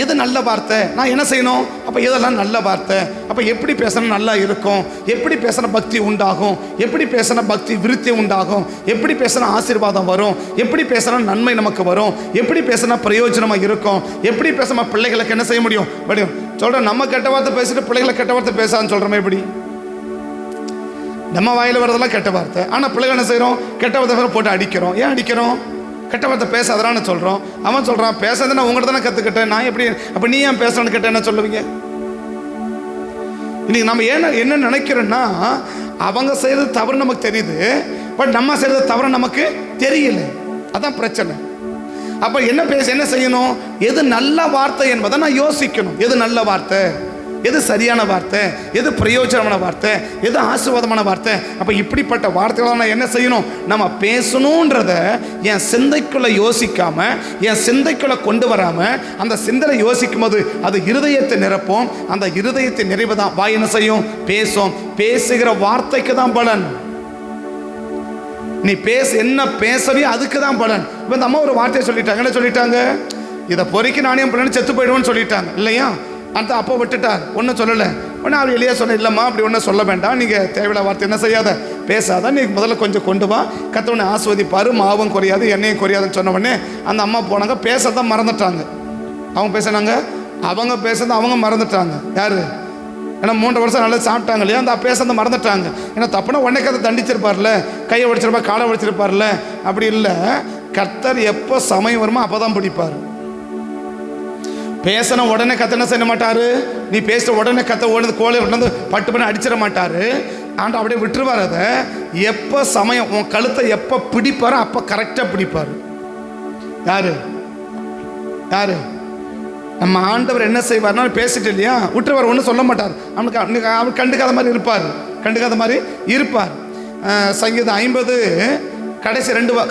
எது நல்ல வார்த்தை நான் என்ன செய்யணும்? அப்போ எதெல்லாம் நல்ல வார்த்தை? அப்போ எப்படி பேசினா நல்லா இருக்கும், எப்படி பேசினா பக்தி உண்டாகும், எப்படி பேசினா பக்தி விருத்தி உண்டாகும், எப்படி பேசினா ஆசீர்வாதம் வரும், எப்படி பேசினா நன்மை நமக்கு வரும், எப்படி பேசினா பிரயோஜனமாக இருக்கும், எப்படி பேசினா பிள்ளைகளுக்கு என்ன செய்ய முடியும் முடியும் சொல்கிறேன். நம்ம கெட்ட வார்த்தை பேசிட்டு பிள்ளைகளை கெட்ட வார்த்தை பேசான்னு சொல்கிறோமே எப்படி? நம்ம வாயில் வரதெல்லாம் கெட்ட வார்த்தை, ஆனால் பிள்ளைகள் என்ன செய்கிறோம்? கெட்ட வார்த்தை போட்டு அடிக்கிறோம். ஏன் அடிக்கிறோம்? கெட்ட வார்த்தை பேசாதான்னு சொல்கிறோம். அவன் சொல்கிறான் பேசாத நான் உங்கள்கிட்ட தானே கற்றுக்கிட்டேன், நான் எப்படி அப்போ நீ ஏன் பேசலான்னு கேட்டேன் என்ன சொல்லுவீங்க? இன்னைக்கு நம்ம என்ன நினைக்கிறோன்னா, அவங்க செய்கிறது தவறு நமக்கு தெரியுது, பட் நம்ம செய்கிறது தவறு நமக்கு தெரியல. அதான் பிரச்சனை. அப்போ என்ன செய்யணும்? எது நல்ல வார்த்தை என்பதை நான் யோசிக்கணும். எது நல்ல வார்த்தை, எது சரியான வார்த்தை, எது பிரயோஜனமான வார்த்தை, எது ஆசீர்வாதமான வார்த்தை. அப்போ இப்படிப்பட்ட வார்த்தைகளை நான் என்ன செய்யணும்? நம்ம பேசணுன்றத என் சிந்தைக்குள்ள யோசிக்காம, என் சிந்தைக்குள்ள கொண்டு வராம, அந்த சிந்தனை யோசிக்கும் போது அது இருதயத்தை நிரப்போம். அந்த இருதயத்தை நிறைவு தான் வாய் என்ன செய்யும்? பேசும். பேசுகிற வார்த்தைக்கு தான் பலன். நீ என்ன பேசறியோ அதுக்கு தான் பலன். இப்போ இந்த அம்மா ஒரு வார்த்தையை சொல்லிட்டாங்க. என்ன சொல்லிட்டாங்க? இதை பொறுக்கி நானே என் பிள்ளை செத்து போயிடுவேன்னு சொல்லிட்டாங்க இல்லையா? அந்த அப்போ விட்டுட்டார், ஒன்றும் சொல்லலை. ஒன்று அவர் எளியா சொன்ன, இல்லைம்மா அப்படி ஒன்றும் சொல்ல வேண்டாம், நீங்கள் தேவையில்ல வார்த்தை என்ன செய்யாத பேசாத, நீ முதல்ல கொஞ்சம் கொண்டு வா, கத்தவனை ஆஸ்வதிப்பார், மாவும் குறையாது எண்ணெயும் குறையாதுன்னு சொன்ன உடனே அந்த அம்மா போனாங்க. பேசதான் மறந்துட்டாங்க. அவங்க பேசினாங்க, அவங்க பேசுறது அவங்க மறந்துட்டாங்க. யார்? ஏன்னா 3 வருஷம் நல்லா சாப்பிட்டாங்க இல்லையா, அந்த பேசுறதை மறந்துட்டாங்க. ஏன்னா தப்புனா உடனே கதை தண்டிச்சிருப்பார்ல, கையை உடைச்சிருப்பார், காலை உடைச்சிருப்பார்ல. அப்படி இல்லை, கர்த்தர் எப்போ சமயம் வருமோ அப்போ தான் பிடிப்பார். பேசின உடனே கத்த என்ன செய்ய மாட்டாரு? நீ பேசுற உடனே கத்த ஓடுது கோலை உடனே பட்டு பண்ணி அடிச்சிட மாட்டாரு. ஆண்டு அப்படியே விட்டுருவார். அதை எப்போ சமயம் உன் கழுத்தை எப்போ பிடிப்பாரோ அப்போ கரெக்டாக பிடிப்பார். யாரு? யாரு? நம்ம ஆண்டவர் என்ன செய்வார்னா, பேசிட்டு இல்லையா விட்டுருவார், ஒன்றும் சொல்ல மாட்டார். அவனுக்கு அவர் கண்டுக்காத மாதிரி இருப்பார், கண்டுக்காத மாதிரி இருப்பார். சங்கீதம் 50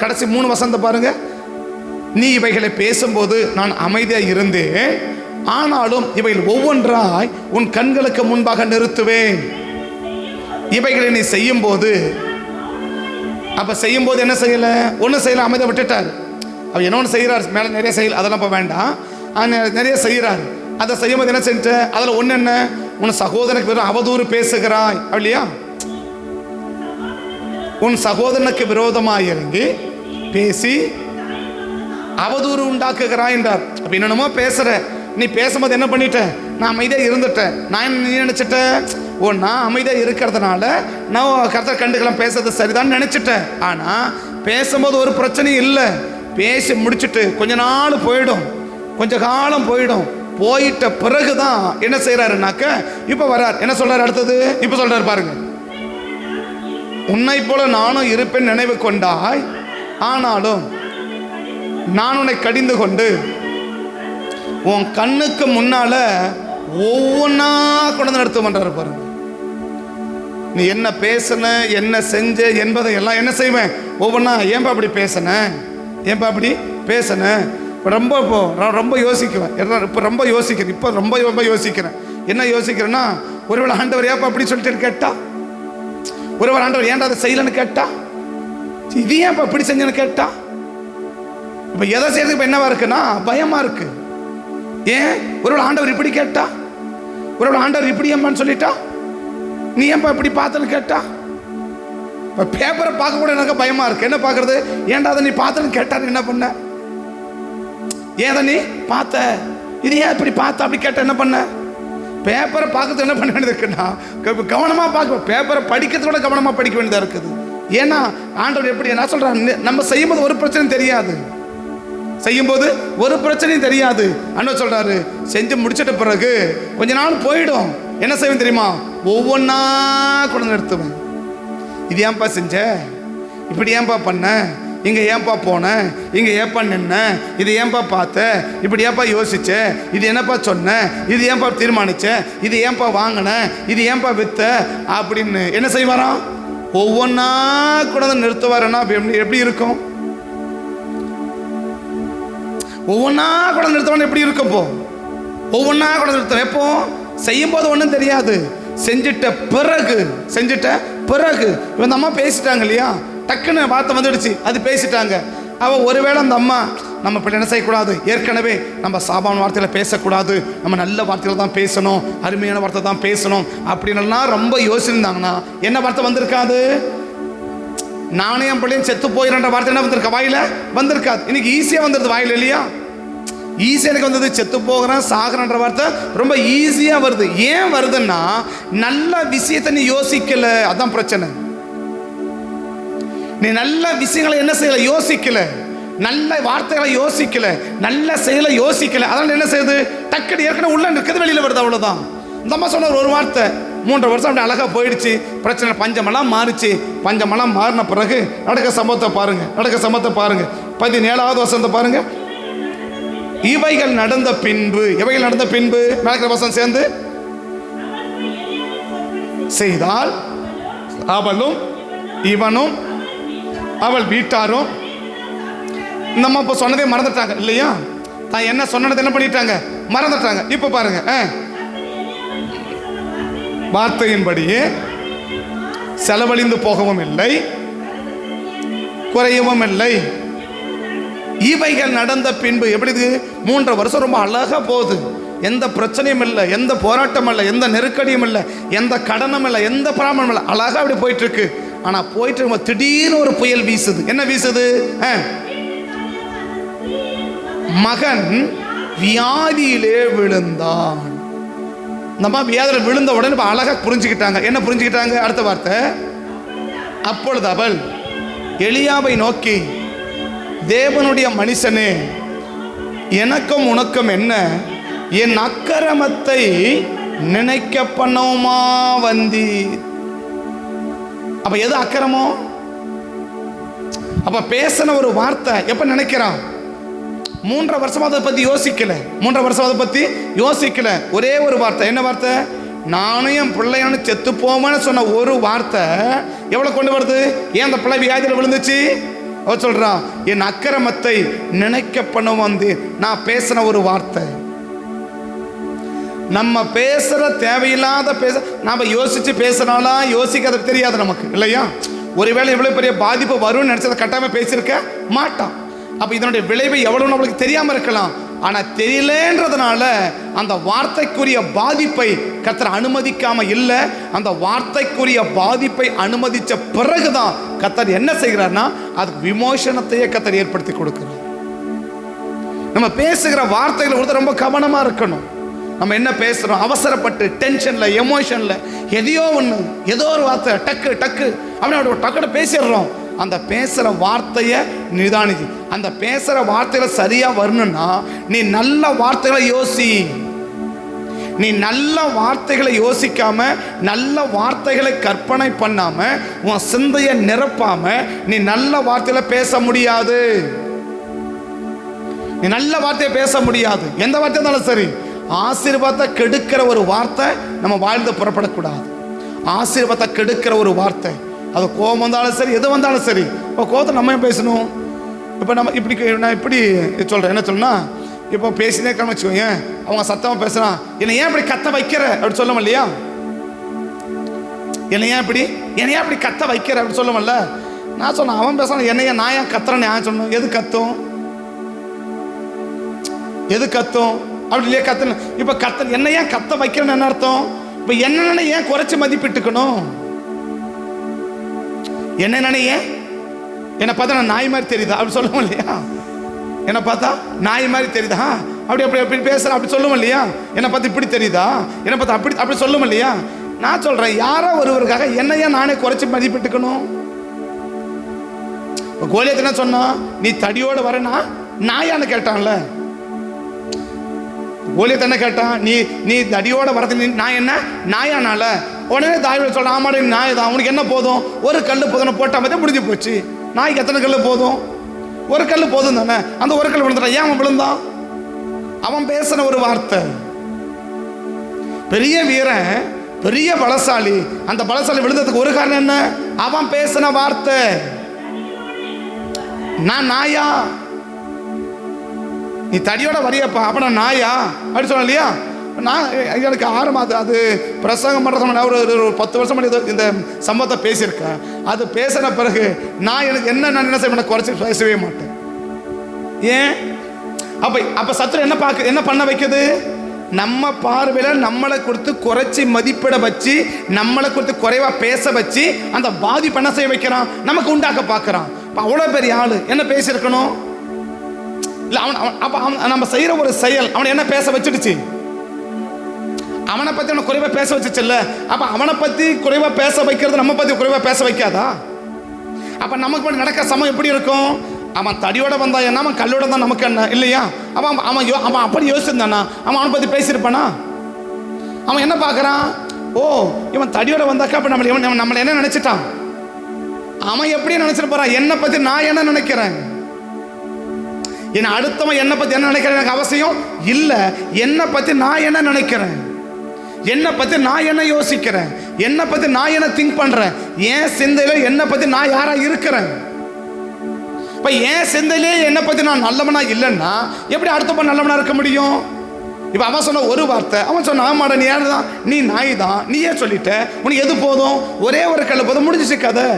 கடைசி 3 வசனத்தை பாருங்க. நீ இவைகளை பேசும்போது நான் அமைதியாக இருந்தேன், ஆனாலும் இவைகள் ஒவ்வொன்றாய் உன் கண்களுக்கு முன்பாக நிறுத்துவேன். இவைகளை நீ செய்யும் போது, அப்ப செய்யும் போது என்ன செய்யல? ஒன்றும் செய்யல, அமைதியாக விட்டுட்டார். அவர் என்ன ஒன்று செய்கிறார், மேலே நிறைய செய்யல, அதெல்லாம் இப்போ வேண்டாம். நிறைய செய்கிறார். அதை செய்யும் போது என்ன செஞ்ச? அதில் ஒன்று என்ன? உன் சகோதரனுக்கு வெறும் அவதூறு பேசுகிறாய் இல்லையா? உன் சகோதரனுக்கு விரோதமாக இறங்கி பேசி அவதூறு உண்டாக்குகிறாய் என்றார். அப்ப என்னென்னமோ பேசுற, நீ பேசும்போது என்ன பண்ணிட்ட? நான் அமைதியாக இருந்துட்டேன். நான் நீ நினைச்சிட்டேன், நான் அமைதியாக இருக்கிறதுனால நான் கர்த்தர் கண்டுக்கலாம், பேசுறது சரிதான் நினைச்சிட்டேன். ஆனால் பேசும்போது ஒரு பிரச்சனையும் இல்லை. பேசி முடிச்சுட்டு கொஞ்ச நாள் போயிடும், கொஞ்ச காலம் போயிடும். போயிட்ட பிறகுதான் என்ன செய்யறாருனாக்க இப்போ வர்றார். என்ன சொல்றாரு அடுத்தது? இப்போ சொல்றாரு பாருங்க. உன்னை போல நானும் இருப்பேன் நினைவு கொண்டாய், ஆனாலும் நான் உன்னை கடிந்து கொண்டு உன் கண்ணுக்கு முன்னால ஒவ்வொன்றா கொண்டு நடத்துவன்றாரு பாருங்க. நீ என்ன பேசுன, என்ன செஞ்ச என்பதை எல்லாம் என்ன செய்வேன்? ஒவ்வொன்றா. ஏன்பா அப்படி பேசுன, ஏன்பா அப்படி பேசுன? ரொம்ப யோசிக்குவேன். இப்போ ரொம்ப யோசிக்கிறேன். என்ன யோசிக்கிறேன்னா, ஒருவேளை ஆண்டவர் ஏப்பா அப்படி சொல்லிட்டு கேட்டா, ஒருவேளை ஆண்டவர் ஏன்டா அதை செய்யலன்னு கேட்டா, இது ஏன்ப்பா இப்படி செஞ்சேன்னு கேட்டா, இப்ப எதை செய்யறதுக்கு இப்ப என்னவா இருக்குன்னா பயமா இருக்கு. ஏன்? ஒருவேளை ஆண்டவர் இப்படி கேட்டா, ஒருவேளை ஆண்டவர் இப்படி ஏம்பான்னு சொல்லிட்டா, நீ ஏன்பா இப்படி பார்த்தன்னு கேட்டா, இப்ப பேப்பரை பார்க்க கூட எனக்கு பயமா இருக்கு. என்ன பார்க்கறது? ஏன்டா அதை நீ பார்த்தன்னு கேட்டாரு, என்ன பண்ண? ஏன் நீ பார்த்த, இது ஏன் இப்படி பார்த்த அப்படி கேட்ட, என்ன பண்ண? பேப்பரை பார்க்கறது என்ன பண்ண வேண்டியது இருக்குன்னா கவனமா பார்க்க, பேப்பரை படிக்கிறது கூட கவனமா படிக்க வேண்டியதா இருக்குது. ஏன்னா ஆண்டவர் எப்படி என்ன சொல்றான், நம்ம செய்யும்போது ஒரு பிரச்சனையும் தெரியாது, செய்யும்போது ஒரு பிரச்சனையும் தெரியாது. அண்ணன் சொல்றாரு, செஞ்சு முடிச்சிட்ட பிறகு கொஞ்ச நாள் போயிடும், என்ன செய்வேன் தெரியுமா, ஒவ்வொன்னா கொண்டு நிறுத்துவேன். இது ஏன்பா செஞ்ச, இப்படி ஏன்பா பண்ண, இங்க ஏன்பா போன, இங்க ஏன்பா நின்ன, இது ஏன்பா பார்த்த, இப்படி ஏன்பா யோசிச்ச, இது என்னப்பா சொன்ன, இது ஏன்பா தீர்மானிச்ச, இது ஏன்பா வாங்கின, இது ஏன்பா வித்த அப்படின்னு என்ன செய்வாராம், ஒவ்வொன்னா கூட நிறுத்துவாருன்னா எப்படி இருக்கும்? ஒவ்வொன்னா கூட நிறுத்தவன் எப்படி இருக்கும்? போ ஒவ்வொன்னா கூட நிறுத்தம். எப்போ? செய்யும் போது ஒன்றும் தெரியாது, செஞ்சிட்ட பிறகு இவன் அம்மா பேசிட்டாங்க இல்லையா, டக்குன்னு வார்த்தை வந்துடுச்சு, அது பேசிட்டாங்க. அவள் ஒருவேளை அந்த அம்மா நம்ம இப்படி என்ன செய்யக்கூடாது, ஏற்கனவே நம்ம சாபான வார்த்தையில் பேசக்கூடாது, நம்ம நல்ல வார்த்தையில் தான் பேசணும், அருமையான வார்த்தை தான் பேசணும் அப்படின்னுலாம் ரொம்ப யோசிச்சிருந்தாங்கன்னா என்ன வார்த்தை வந்திருக்காது? நானே என் பிள்ளையும் செத்து போயிடுற வார்த்தை என்ன வந்திருக்கா, வாயில வந்திருக்காது. இன்னைக்கு ஈஸியாக வந்துடுது வாயில இல்லையா? ஈஸியாக எனக்கு வந்தது, செத்து போகிறேன் சாகிறன்ற வார்த்தை ரொம்ப ஈஸியாக வருது. ஏன் வருதுன்னா நல்ல விஷயத்தை நீ யோசிக்கல, அதான் பிரச்சனை. நீ நல்ல விஷயங்களை என்ன செய்யல, யோசிக்கல, நல்ல வார்த்தைகளை யோசிக்கல, நல்ல செயலை யோசிக்கல. அதனால என்ன செய்யுது, டக்குனு ஏற்கனவே உள்ள நிற்கிறது வெளியில வருது, அவ்வளவுதான். இந்த அம்மா சொன்ன ஒரு வார்த்தை 3 வருஷம் அப்படி அழகா போயிடுச்சு, பிரச்சனை பஞ்சமெல்லாம் மாறிச்சு. பஞ்சமெல்லாம் மாறின பிறகு நடக்க சம்பவத்தை பாருங்க, 17வது வசனத்தை பாருங்க. இவைகள் நடந்த பின்பு நடக்கிற வசனம் சேர்ந்து செய்தால் அவளும் இவனும் அவள் வீட்டாரும் நம்ம இப்ப சொன்னதே மறந்துட்டாங்க இல்லையா? தான் என்ன சொன்னது என்ன பண்ணிட்டாங்க, மறந்துட்டாங்க. இப்ப பாருங்க, வார்த்தையின்படியே செலவழிந்து போகவும் இல்லை, குறையவும் இல்லை. இவைகள் நடந்த பின்பு எப்படி 3 வருஷம் ரொம்ப அழகா போகுது, எந்த பிரச்சனையும் இல்லை, எந்த போராட்டம் இல்லை, எந்த நெருக்கடியும் இல்லை, எந்த கடனும் இல்லை, எந்த பிராமணம் இல்லை, அழகா அப்படி போயிட்டு இருக்கு. ஆனா போயிட்டு இருக்கும் திடீர்னு ஒரு புயல் வீசுது. என்ன வீசுது? மகன் வியாதியிலே விழுந்தான். நம்ம வியாதியில் விழுந்த உடனே அழகா புரிஞ்சுக்கிட்டாங்க. என்ன புரிஞ்சுக்கிட்டாங்க? அடுத்த வார்த்தை, அப்பொழுது அவள் எலியாவை நோக்கி, தேவனுடைய மனுஷனே, எனக்கும் உனக்கும் என்ன, என் அக்கிரமத்தை நினைக்க பண்ணவுமா வந்தி. அப்ப எது அக்கிரமம்? அப்ப பேசின ஒரு வார்த்தை எப்ப நினைக்கிறான்? 3 வருஷமா அதை பத்தி யோசிக்கல. ஒரே ஒரு வார்த்தை, என்ன வார்த்தை? நானும் என் பிள்ளையான செத்து போவேன்னு சொன்ன ஒரு வார்த்தை எவ்வளவு கொண்டு வருது? ஏன் அந்த பிள்ளை வியாதியில் விழுந்துச்சு? அவ சொல்றான், என் அக்கிரமத்தை நினைக்க பண்ண வந்து நான் பேசின ஒரு வார்த்தை. நம்ம பேசுற தேவையில்லாத நாம யோசிச்சு பேசுறாளா யோசிக்காத தெரியாது நமக்கு இல்லையா? ஒருவேளை இவ்வளவு பெரிய பாதிப்பு வரும்னு நினைச்சதை கட்டாம பேசியிருக்க மாட்டான். அப்ப இதனுடைய விளைவு எவ்வளவு நம்மளுக்கு தெரியாம இருக்கலாம். ஆனா தெரியலன்றதுனால அந்த வார்த்தைக்குரிய பாதிப்பை கர்த்தர் அனுமதிக்காம இல்ல, அந்த வார்த்தைக்குரிய பாதிப்பை அனுமதிச்ச பிறகுதான் கர்த்தர் என்ன செய்கிறார்னா அதுக்கு விமோசனத்தையே கர்த்தர் ஏற்படுத்தி கொடுக்கிறார். நம்ம பேசுகிற வார்த்தைகளை கொடுத்து ரொம்ப கவனமா இருக்கணும். நம்ம என்ன பேசுறோம், அவசரப்பட்டு டென்ஷன்ல எமோஷன்ல ஏதோ ஒரு வார்த்தை டக்கு அப்படின்னு டக்குன்னு பேசிடுறோம். அந்த பேசுற வார்த்தையை நிதானிச்சு, அந்த பேசுற வார்த்தைகளை சரியா வரணும்னா நீ நல்ல வார்த்தைகளை யோசி. நீ நல்ல வார்த்தைகளை யோசிக்காம, நல்ல வார்த்தைகளை கற்பனை பண்ணாம, உன் சிந்தையை நிரப்பாம நீ நல்ல வார்த்தையில பேச முடியாது. நீ நல்ல வார்த்தையை பேச முடியாது. எந்த வார்த்தை இருந்தாலும் சரி, ஆசீர்வாதத்தை கெடுக்கிற ஒரு வார்த்தை நம்ம வாழ்ந்து புறப்படக்கூடாது. ஆசீர்வாதத்தை கெடுக்கிற ஒரு வார்த்தை, அது கோபம் வந்தாலும் சரி, எது வந்தாலும் சரி. இப்போ கோபத்தை நம்ம பேசணும். இப்போ நம்ம நான் இப்படி சொல்கிறேன், என்ன சொல்லணும்னா, இப்போ பேசினே இருக்கான்னு வச்சுக்கோங்க, அவங்க சத்தமாக பேசுகிறான், என்னை ஏன் இப்படி கத்த வைக்கிற அப்படி சொல்ல இல்லையா? என்னை ஏன் இப்படி கத்த வைக்கிற அப்படி சொல்ல முடியல. நான் சொன்னேன், அவன் பேசுறான், என்னையா நான் ஏன் கத்துறேன்னு நான் சொன்னேன். எது கத்தும் அப்படி இல்லையா? கத்தணும். இப்போ என்ன ஏன் கத்த வைக்கிறேன்னு என்ன அர்த்தம்? இப்போ என்னென்ன ஏன் குறைச்சி மதிப்பிட்டுக்கணும்? என்னென்ன ஏன் என்னை பார்த்தா நான் நாய் மாதிரி தெரியுதா அப்படி சொல்லுவோம் இல்லையா? என்னை பார்த்தா நாய் மாதிரி தெரியுதா அப்படி பேசுகிறேன் அப்படி சொல்லுவோம் இல்லையா? என்னை பார்த்து இப்படி தெரியுதா, என்னை பார்த்தா அப்படி சொல்லுவோம் இல்லையா? நான் சொல்கிறேன், யாரோ ஒருவருக்காக என்னையா நானே குறைச்சி மதிப்பிட்டுக்கணும்? இப்போ கோலியத் என்ன சொன்னா, நீ தடியோடு வரனா நாயான்னு கேட்டான்ல. கோலியத் என்ன கேட்டான், நீ தடியோட வரது நான் என்ன நாயானால? உடனே தாயோட சொல்கிறான், ஆமாடி நாய் தான், உனக்கு என்ன போதும்? ஒரு கல் போதும் போட்டால் மாதிரி முடிஞ்சு போச்சு. நாய்க்கு எத்தனை கல் போதும்? ஒரு கல் போதும் தானே. அந்த ஒரு கல் விழுந்துட்டான். ஏன் அவன் விழுந்தான்? அவன் பேசின ஒரு வார்த்தை. பெரிய வீரன், பெரிய பலசாலி, அந்த பலசாலி விழுந்ததுக்கு ஒரு காரணம் என்ன? அவன் பேசின வார்த்தை. நான் நாயா? நீ தடியோட வரியப்பா, அப்ப நான் நாயா அப்படி சொன்ன இல்லையா? நான் எனக்கு 6 மாதம் அது பிரசங்கம் பண்ணுற ஒரு 10 வருஷம் பண்ணி இந்த சம்பவத்தை பேசியிருக்கேன். அது பேசின பிறகு நான் எனக்கு என்ன செய்ய குறைச்சி பேசவே மாட்டேன். ஏன்? அப்போ சத்துரு என்ன பண்ண வைக்குது? நம்ம பார்வையில் நம்மளை கொடுத்து குறைச்சி மதிப்பிட வச்சு, நம்மளை கொடுத்து குறைவாக பேச வச்சு அந்த பாதிப்பு என்ன செய்ய வைக்கிறான்? நமக்கு உண்டாக்க பார்க்குறான். இப்போ அவ்வளோ பெரிய ஆள் என்ன பேசியிருக்கணும்? இல்லை அப்போ நம்ம செய்கிற ஒரு செயல் அவனை என்ன பேச வச்சுடுச்சு? அவனை பற்றி அவனை குறைவாக பேச வச்சுச்சுல்ல. அப்போ அவனை பற்றி குறைவாக பேச வைக்கிறது நம்ம பற்றி குறைவாக பேச வைக்காதா? அப்போ நமக்கு மட்டும் நடக்கிற சமயம் எப்படி இருக்கும்? அவன் தடியோட வந்தா என்ன, அவன் கல்லோட தான் நமக்கு என்ன இல்லையா? அவன் அப்படி யோசிச்சிருந்தானா அவனை பற்றி பேசியிருப்பானா? அவன் என்ன பார்க்குறான்? ஓ, இவன் தடியோட வந்தாக்கா அப்போ நம்மளை என்ன நினச்சிட்டான்? அவன் எப்படி நினச்சிட்டு போறான்? என்னை பற்றி நான் என்ன நினைக்கிறேன்? என்னை அடுத்தவன் என்னை பற்றி என்ன நினைக்கிறேன் எனக்கு அவசியம் இல்லை. என்னை பற்றி நான் என்ன நினைக்கிறேன், என்னை பற்றி நான் என்ன யோசிக்கிறேன், என்னை பற்றி நான் என்ன திங்க் பண்ணுறேன், ஏன் சிந்தையில் என்னை பற்றி நான் யாராக இருக்கிறேன்? இப்போ ஏன் சிந்தையிலே என்னை பற்றி நான் நல்லவனா இல்லைன்னா எப்படி அடுத்தவன் நல்லவனா இருக்க முடியும்? இப்போ அவன் சொன்ன ஒரு வார்த்தை, அவன் சொன்ன ஆமாடா நீ யாரு தான், நீ நாய் தான், நீயே சொல்லிட்ட, உனக்கு எது போதும்? ஒரே ஒரு கல் போதும், முடிஞ்சிச்சு கதை.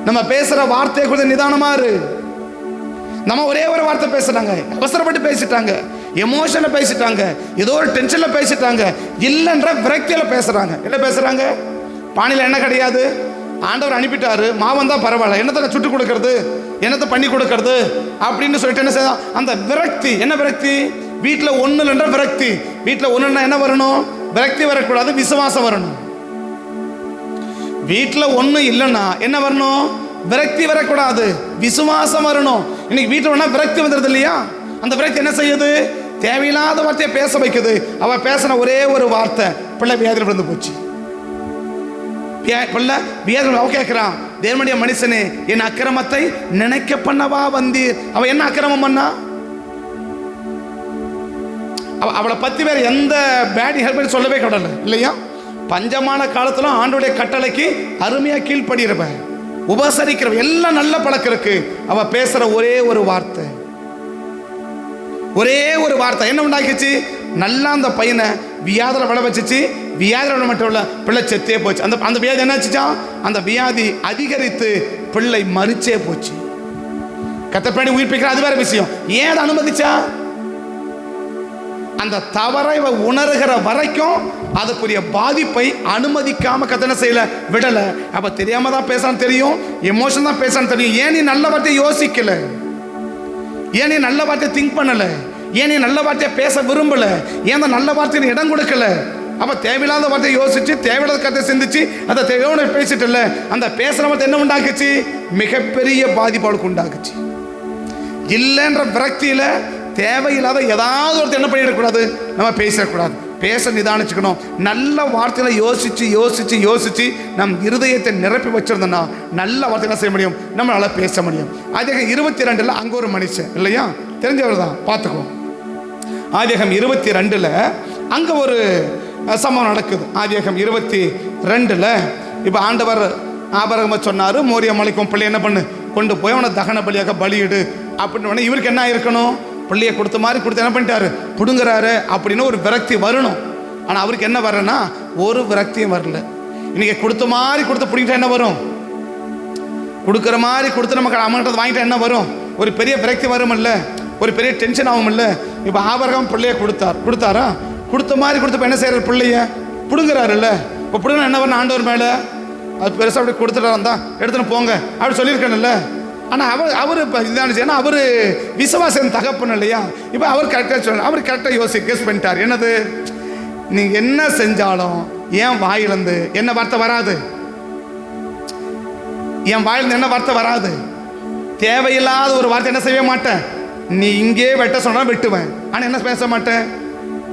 நம்ம பேசுகிற வார்த்தையை குறித்து நிதானமாக இரு. நம்ம ஒரே ஒரு வார்த்தை பேசுறாங்க, அவசரப்பட்டு பேசிட்டாங்க, எமோஷனில் பேசிட்டாங்க, ஏதோ ஒரு டென்ஷனில் பேசிட்டாங்க, இல்லைன்ற விரக்தியில் பேசுகிறாங்க. என்ன பேசுகிறாங்க? பானையில் என்ன கிடையாது, ஆண்டவர் அனுப்பிட்டாரு, மாவன் தான் பரவாயில்ல, என்னத்தை சுட்டு கொடுக்கறது, என்னத்தை பண்ணி கொடுக்கறது அப்படின்னு சொல்லிட்டு என்ன செய்ய அந்த விரக்தி. என்ன விரக்தி? வீட்டில் ஒன்று இல்லைன்ற விரக்தி. வீட்டில் ஒன்றுன்னா என்ன வரணும்? விரக்தி வரக்கூடாது, விசுவாசம் வரணும். வீட்டில் ஒன்று இல்லைன்னா என்ன வரணும்? விரக்தி வரக்கூடாது, விசுவாசம் வரணும். இன்னைக்கு வீட்டில் வேணா விரக்தி வந்துடுது இல்லையா? அந்த விரக்தி என்ன செய்யுது? தேவையில்லாத வார்த்தையை பேச வைக்குது. அவ பேசின ஒரே ஒரு வார்த்தை, பிள்ளை வியாதியில் விழுந்து போச்சு. பிள்ளை வியாதியில் கேட்கிறான், தேவனுடைய மனுஷனே என் அக்கிரமத்தை நினைக்க பண்ணவா வந்தீர். அவ என்ன அக்கிரமம் பண்ணா? அவளை பத்தி வேற எந்த பேட் ஹெல்ப் சொல்லவே கடல இல்லையா? பஞ்சமான காலத்துல ஆண்டோடைய கட்டளைக்கு அருமையா கீழ்படுகிறவ, உபசரிக்கிறவ, எல்லாம் நல்ல பழக்கம் இருக்கு. அவ பேசுற ஒரே ஒரு வார்த்தை, ஒரே ஒரு வார்த்தை என்ன உண்டாக்கிச்சு? நல்லா அந்த பையனை வியாதியில் விட வச்சிச்சு. வியாதியில் விட மட்டும் இல்லை, பிள்ளை செத்தே போச்சு. அந்த வியாதி என்ன ஆச்சுச்சா? அந்த வியாதி அதிகரித்து பிள்ளை மறிச்சே போச்சு. கத்தப்படி உயிர்ப்பிக்கிற அது வேற விஷயம். ஏன் அதை அனுமதிச்சா? அந்த தவறை உணர்கிற வரைக்கும் அதுக்குரிய பாதிப்பை அனுமதிக்காம கத்தனை செய்யல, விடல. அப்ப தெரியாம தான் பேசான்னு தெரியும், எமோஷன் தான் பேசான்னு தெரியும். ஏன் நீ நல்ல வார்த்தையை யோசிக்கல? ஏன் நீ நல்ல வார்த்தையை திங்க் பண்ணல? ஏன் நீ நல்ல வார்த்தையை பேச விரும்பல? ஏன் நல்ல வார்த்தையை இடம் கொடுக்கல? அப்ப தேவையில்லாத வார்த்தையை யோசிச்சு, தேவையில்லாத கதை சிந்திச்சு, அந்த தேவையோட பேசிட்டு இல்ல, அந்த பேசுற வார்த்தை என்ன உண்டாக்குச்சு? மிகப்பெரிய பாதிப்பாளுக்கு உண்டாக்குச்சு. இல்லைன்ற விரக்தியில தேவையில்லாத ஏதாவது ஒருத்தர் என்ன பண்ணிடக்கூடாது, நம்ம பேசக்கூடாது. பேச நிதானிச்சுக்கணும். நல்ல வார்த்தையில யோசிச்சு யோசிச்சு யோசிச்சு நம் இருதயத்தை நிரப்பி வச்சிருந்தோம்னா நல்ல வார்த்தையில செய்ய முடியும், நம்மளால பேச முடியும். ஆதியாகமம் 22 அங்க ஒரு மனுஷன் இல்லையா, தெரிஞ்சவர் தான், பார்த்துக்கோ. ஆதியாகமம் 22 அங்க ஒரு சம்பவம் நடக்குது. ஆதியாகமம் 22 இப்போ ஆண்டவர் ஆபிரகாமை சொன்னாரு, மோரியா மலைக்கும் பிள்ளை என்ன பண்ணு, கொண்டு போய் அவனை தகன பலியாக பலியிடு அப்படின்னு. இவருக்கு என்ன இருக்கணும்? பிள்ளையை கொடுத்த மாதிரி கொடுத்து என்ன பண்ணிட்டாரு, பிடுங்குறாரு அப்படின்னு ஒரு விரக்தி வரணும். ஆனால் அவருக்கு என்ன வரனா, ஒரு விரக்தியும் வரல. இன்னைக்கு கொடுத்த மாதிரி கொடுத்து பிடிக்கிட்டா என்ன வரும், கொடுக்குற மாதிரி கொடுத்து நமக்கு அமௌண்ட் வாங்கிட்டா என்ன வரும், ஒரு பெரிய விரக்தி வரும்ல, ஒரு பெரிய டென்ஷன் ஆகும்ல. இப்போ ஆபிரகாம் பிள்ளைய கொடுத்தாரா, கொடுத்த மாதிரி கொடுத்தப்ப என்ன செய்யறாரு, பிள்ளைய பிடுங்குறாருல்ல. இப்போ பிடுங்க என்ன வரணும், ஆண்டவர் மேலே அது பெருசாக அப்படி கொடுத்துட்டாரு தான் எடுத்துன்னு போங்க அப்படி சொல்லியிருக்கேன்ல. ஆனால் அவர் இப்போ இதான, ஏன்னா அவர் விசுவாசம் தகப்பன் இல்லையா. இப்போ அவர் கரெக்டாக சொல்ல, அவர் கரெக்டாக கெஸ் பண்ணிட்டார். என்னது, நீங்கள் என்ன செஞ்சாலும் என் வாயிலிருந்து என்ன வார்த்தை வராது, என் வாயிலிருந்து என்ன வார்த்தை வராது, தேவையில்லாத ஒரு வார்த்தை என்ன செய்ய மாட்டேன். நீ இங்கே வெட்ட சொன்னா வெட்டுவேன், ஆனால் என்ன பேச மாட்டேன்,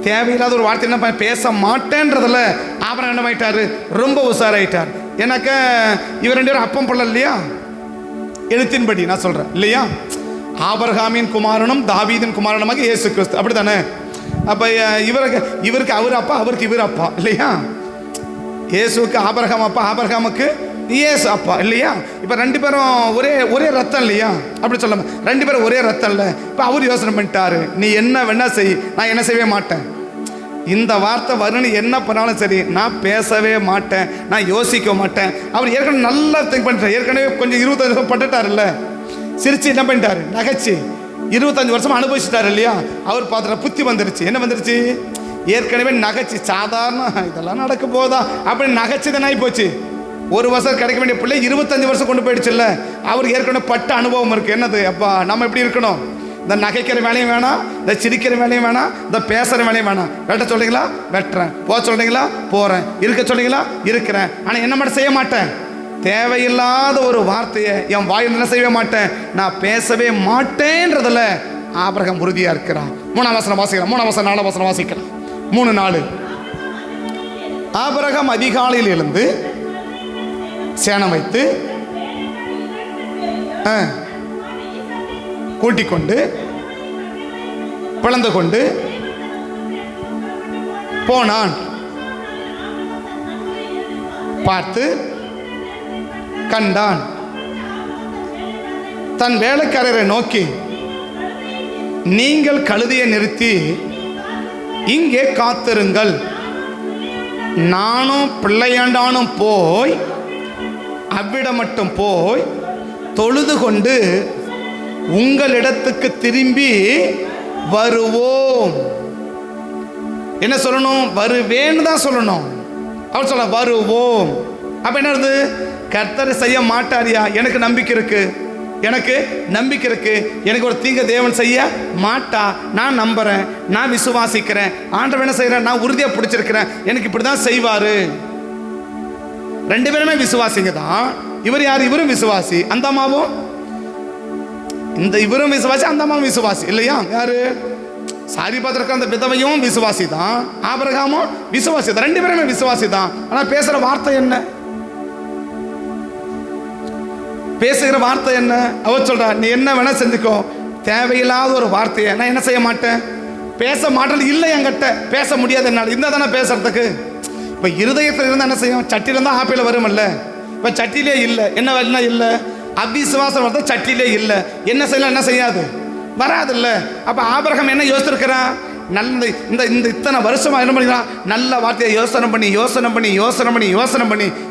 தேவையில்லாத ஒரு வார்த்தை என்ன பேச மாட்டேன்றதில் அப்புறம் என்ன ஆயிட்டாரு, ரொம்ப உஷாராயிட்டார். எனக்கு இவர் 2 பேரும் அப்பம் பிள்ளை இல்லையா, எழுத்தின்படி நான் சொல்றேன் இல்லையா. ஆபிரகாமின் குமாரனும் தாவீதின் குமாரனுமாக இயேசு கிறிஸ்து, அப்படி தானே. அப்போ இவருக்கு அவர் அப்பா, அவருக்கு இவர் அப்பா இல்லையா. இயேசுக்கு ஆபிரகாம் அப்பா, ஆபிரகாமுக்கு இயேசு அப்பா இல்லையா. இப்போ 2 பேரும் ஒரே ரத்தம் இல்லையா, அப்படி சொல்லாம 2 பேரும் ஒரே ரத்தம் இல்லை. இப்போ அவர் யோசனை பண்ணிட்டாரு, நீ என்ன வேணா செய், நான் என்ன செய்யவே மாட்டேன், இந்த வார்த்தை வரும்னு என்ன பண்ணாலும் சரி நான் பேசவே மாட்டேன், நான் யோசிக்க மாட்டேன். அவர் ஏற்கனவே நல்லா திங்க் பண்ணிட்டார், ஏற்கனவே கொஞ்சம் 25 வருஷம் பட்டுட்டார் இல்லை, சிரிச்சு என்ன பண்ணிட்டாரு, நகைச்சு 25 வருஷம் அனுபவிச்சுட்டார் இல்லையா. அவர் பார்த்துட்ட புத்தி வந்துருச்சு, என்ன வந்துருச்சு, ஏற்கனவே நகைச்சு சாதாரண இதெல்லாம் நடக்க போதா அப்படின்னு நகைச்சு தானே ஆகி போச்சு. 1 வருஷம் கிடைக்க வேண்டிய பிள்ளை 25 வருஷம் கொண்டு போயிடுச்சு இல்லை. அவருக்கு ஏற்கனவே பட்ட அனுபவம் இருக்கு. என்னது, அப்பா நம்ம எப்படி இருக்கணும், இந்த நகைக்கிற வேலையும் வேணாம், இந்த சிரிக்கிற வேலையும் வேணாம், இந்த பேசுகிற வேலையும் வேணாம். வெட்ட சொல்றீங்களா வெட்டுறேன், போக சொல்றீங்களா போகிறேன், இருக்க சொல்றீங்களா இருக்கிறேன், ஆனால் என்ன மட்டும் செய்ய மாட்டேன், தேவையில்லாத ஒரு வார்த்தையை என் வாயில் என்ன செய்யவே மாட்டேன், நான் பேசவே மாட்டேன்றதில் ஆபிரகாம் உறுதியாக இருக்கிறான். 3ஆம் வசனம் வாசிக்கலாம், 3ஆம் வசனம் 4ஆம் வசனம் வாசிக்கலாம். 3:4 ஆபிரகாம் அதிகாலையில் எழுந்து சேனம் வைத்து கூட்டிக் கொண்டு பிளந்து கொண்டு போனான். பார்த்து கண்டான். தன் வேலைக்காரரை நோக்கி, நீங்கள் கழுதையை நிறுத்தி இங்கே காத்திருங்கள், நானும் பிள்ளையாண்டானும் போய் அவ்விடம் மட்டும் போய் தொழுது கொண்டு உங்களிடத்துக்கு திரும்பி வருவோம். என்ன சொல்லணும், வருவேன்னு தான் சொல்லணும். அவர் சொல்ல வருவோம். அப்ப என்ன வருது, கர்த்தர் செய்ய மாட்டாரியா, எனக்கு நம்பிக்கை இருக்கு, எனக்கு நம்பிக்கை இருக்கு, எனக்கு ஒரு தீங்க தேவன் செய்ய மாட்டா, நான் நம்புறேன், நான் விசுவாசிக்கிறேன், ஆண்டவர் என்ன செய்யறேன், நான் உறுதியாக பிடிச்சிருக்கிறேன், எனக்கு இப்படிதான் செய்வாரு. 2 பேருமே விசுவாசிங்க தான். இவர் யார், இவரும் விசுவாசி, அந்த அம்மாவும் இந்த இவரும் விசுவாசி, அந்த அம்மாவும் விசுவாசி இல்லையா. யாரு, சாரி பார்த்துருக்க அந்த விதவையும் விசுவாசி தான், ஆபிரகாமும் விசுவாசி தான், 2 பேருமே விசுவாசி தான். ஆனால் பேசுகிற வார்த்தை என்ன, பேசுகிற வார்த்தை என்ன, அவர் சொல்றா, நீ என்ன வேணா செஞ்சுக்கோ, தேவையில்லாத ஒரு வார்த்தையை நான் என்ன செய்ய மாட்டேன், பேச மாட்டேன். இல்லை என்கிட்ட பேச முடியாது, என்னால் இருந்தால் தானே பேசுறதுக்கு. இப்போ இருதயத்தில் இருந்தால் என்ன செய்யும், சட்டியில் இருந்தால் ஆப்பிள் வரும்ல. இப்போ சட்டிலே இல்லை, என்ன இல்லை, அவிசுவாசம் வரத சட்டிலே இல்லை, என்ன செய்யலாம், என்ன செய்யாது, வராது இல்லை. அப்போ ஆபிரகாம் என்ன யோசிச்சிருக்கிறான், நல்ல இந்த இத்தனை வருஷமாக என்ன பண்ணிக்கலாம், நல்ல வார்த்தையை யோசனை பண்ணி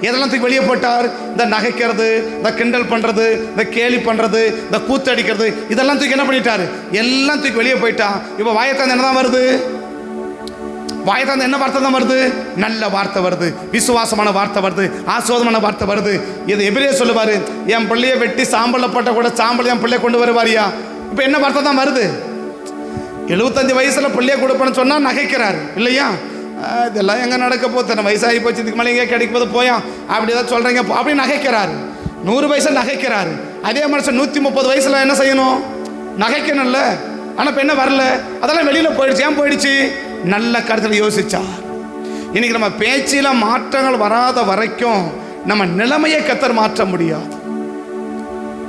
எதெல்லாம் தூக்கி வெளியே போட்டார். இந்த நகைக்கிறது, இந்த கிண்டல் பண்ணுறது, இந்த கேலி பண்ணுறது, இந்த கூத்தடிக்கிறது, இதெல்லாம் தூக்கி என்ன பண்ணிட்டாரு, எல்லாம் தூக்கி வெளியே போயிட்டான். இப்போ வாயத்தாந்து என்ன தான் வருது, வாயத்தாந்து என்ன வார்த்தை தான் வருது, நல்ல வார்த்தை வருது, விசுவாசமான வார்த்தை வருது, ஆசீர்வாதமான வார்த்தை வருது. இது எபிரேயர் சொல்லுவாரு, என் பிள்ளையை வெட்டி சாம்பலில் போட்ட கூட சாம்பல் என் பிள்ளைய கொண்டு வருவாரியா. இப்போ என்ன வார்த்தை தான் வருது, 75 வயசுல பிள்ளைய கொடுப்பேன்னு சொன்னா நகைக்கிறாரு இல்லையா. இதெல்லாம் எங்க நடக்க போது, வயசாகி போச்சு, இதுக்கு மேலே எங்கே கிடைக்க போது போயா அப்படி ஏதாவது சொல்றீங்க அப்படின்னு நகைக்கிறாரு. 100 வயசுல நகைக்கிறாரு. அதே மனுஷன் 130 வயசுல என்ன செய்யணும், நகைக்கணும்ல. ஆனால் இப்போ என்ன வரல, அதெல்லாம் வெளியில போயிடுச்சு. ஏன் போயிடுச்சு, நல்ல கருத்தில் யோசிச்சார். இன்னைக்கு நம்ம பேச்சில மாற்றங்கள் வராத வரைக்கும் நம்ம நிலைமையை கர்த்தர் மாற்ற முடியாது.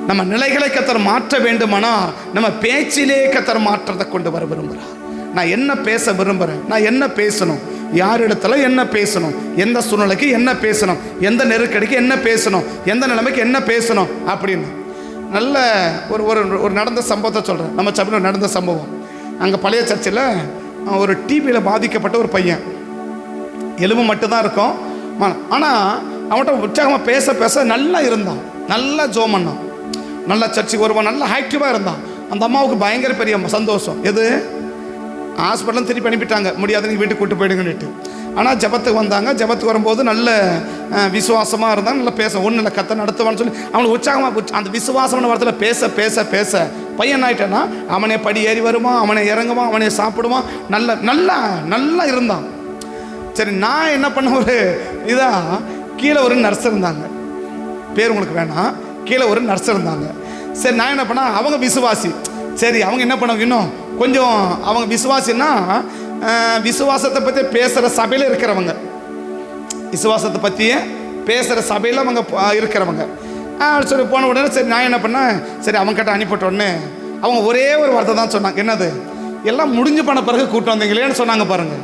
நம்ம நிலைகளை கர்த்தர் மாற்ற வேண்டுமானா நம்ம பேச்சிலே கர்த்தர் மாற்றத்தை கொண்டு வர விரும்புகிறார். நான் என்ன பேச விரும்புகிறேன், நான் என்ன பேசணும், யார் இடத்துல என்ன பேசணும், எந்த சூழ்நிலைக்கு என்ன பேசணும், எந்த நெருக்கடிக்கு என்ன பேசணும், எந்த நிலைமைக்கு என்ன பேசணும் அப்படின்னு நல்ல ஒரு நடந்த சம்பவத்தை சொல்கிறேன். நம்ம சபையில் நடந்த சம்பவம். அங்கே பழைய சர்ச்சில் ஒரு டிபியில் பாதிக்கப்பட்ட ஒரு பையன், எலும்பு மட்டும்தான் இருக்கும். ஆனால் அவன்கிட்ட உற்சாகமாக பேச பேச நல்லா இருந்தான், நல்லா ஜோம் பண்ணான், நல்லா சர்ச்சுக்கு வருவான், நல்லா ஆக்டிவாக இருந்தான். அந்த அம்மாவுக்கு பயங்கர பெரிய சந்தோஷம். எது, ஹாஸ்பிட்டலும் திருப்பி அனுப்பிட்டாங்க, முடியாது நீங்கள் வீட்டுக்கு கூட்டு போயிடுங்கன்னுட்டு. ஆனால் ஜபத்துக்கு வந்தாங்க. ஜபத்துக்கு வரும்போது நல்ல விசுவாசமாக இருந்தாங்க, நல்லா பேச ஒன்றும் இல்லை கத்த நடத்துவான்னு சொல்லி அவனுக்கு உற்சாகமாக அந்த விசுவாசமான வார்த்தையில் பேச பேச பேச பையன் ஆகிட்டேன்னா அவனே படி ஏறி வருவான், அவனே இறங்குவான், அவனே சாப்பிடுவான், நல்லா நல்லா நல்லா இருந்தான். சரி, நான் என்ன பண்ண, ஒரு இதாக கீழே ஒரு நர்ஸ் இருந்தாங்க, பேர் உங்களுக்கு வேணாம், கீழே ஒரு நர்ஸ் இருந்தாங்க. சரி, நான் என்ன பண்ணேன், அவங்க விசுவாசி. சரி, அவங்க என்ன பண்ண, இன்னும் கொஞ்சம் அவங்க விசுவாசின்னா விசுவாசத்தை பற்றி பேசுகிற சபையில் இருக்கிறவங்க, விசுவாசத்தை பற்றியே பேசுகிற சபையில் அவங்க இருக்கிறவங்க. சொல்லி போன உடனே சரி நான் என்ன பண்ணேன், சரி அவங்ககிட்ட அனுப்பிட்டோடனே அவங்க ஒரே ஒரு வார்த்தை தான் சொன்னாங்க. என்னது, எல்லாம் முடிஞ்சு பண்ண பிறகு கூப்பிட்டு வந்தீங்களேன்னு சொன்னாங்க பாருங்க.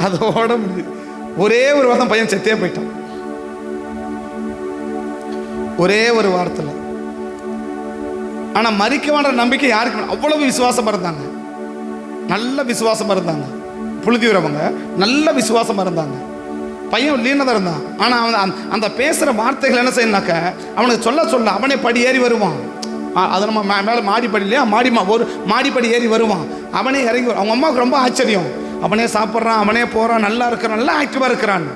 அதோட முடிஞ்சு ஒரே ஒரு வார்த்தை, பையன் செத்தே போயிட்டான். ஒரே ஒரு வார்த்தையில். ஆனால் மறிக்க வேண்ட நம்பிக்கை யாருக்கு, அவ்வளவு விசுவாசமாக இருந்தாங்க, நல்ல விசுவாசமாக இருந்தாங்க. புழுதி வரவங்க நல்ல விசுவாசமாக இருந்தாங்க. பையன் லீனதாக இருந்தான். ஆனால் அவன் அந்த பேசுகிற வார்த்தைகள் என்ன செய்யணாக்க, அவனுக்கு சொல்ல சொல்ல அவனே படி ஏறி வருவான். அதை நம்ம மேலே மாடிப்படி இல்லையா, ஒரு மாடிப்படி ஏறி வருவான், அவனே இறங்கி வரும். அவங்க அம்மாவுக்கு ரொம்ப ஆச்சரியம், அவனே சாப்பிட்றான், அவனே போகிறான், நல்லா இருக்கிறான், நல்லா ஆக்டிவாக இருக்கிறான்.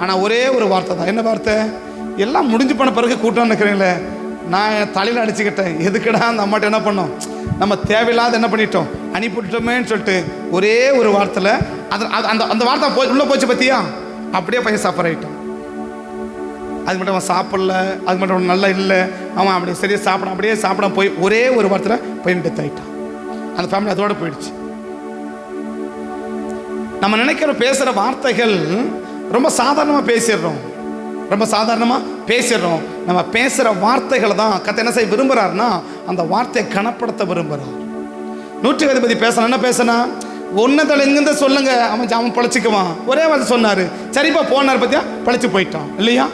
ஆனால் ஒரே ஒரு வார்த்தை தான். என்ன வார்த்தை, எல்லாம் முடிஞ்சு போன பிறகு கூட்டம் இருக்கிறீங்களே, நான் என் தலையில் அடிச்சுக்கிட்டேன், எதுக்குடா அந்த அம்மாட்ட என்ன பண்ணோம், நம்ம தேவையில்லாத என்ன பண்ணிட்டோம், அனுப்பிவிட்டோமேன்னு சொல்லிட்டு ஒரே ஒரு வார்த்தையில் அந்த அந்த வார்த்தை உள்ளே போச்சு பற்றியா, அப்படியே பையன் சஃபர் ஆகிட்டான். அது மட்டும் அவன் சாப்பிடல, அது மட்டும் அவன் நல்லா இல்லை, அவன் அப்படியே சரியாக சாப்பிட அப்படியே சாப்பிட போய் ஒரே ஒரு வாரத்தில் பையன் டெத் ஆகிட்டான். அந்த ஃபேமிலி அதோட போயிடுச்சு. நம்ம நினைக்கிற பேசுகிற வார்த்தைகள் ரொம்ப சாதாரணமாக பேசிடுறோம், ரொம்ப சாதாரணமாக பேசிடுறோம். நம்ம பேசுகிற வார்த்தைகளை தான் கர்த்தர் என்ன செய்ய விரும்புகிறாருன்னா, அந்த வார்த்தையை கனப்படுத்த விரும்புகிறார். 100 பேசணும், என்ன பேசினா, ஒன்னதில் எங்கிருந்த சொல்லுங்க, அவன் பழச்சிக்குவான். ஒரே வார்த்தை சொன்னார், சரிப்பா போனார், பத்தியா பழச்சு போயிட்டான் இல்லையா.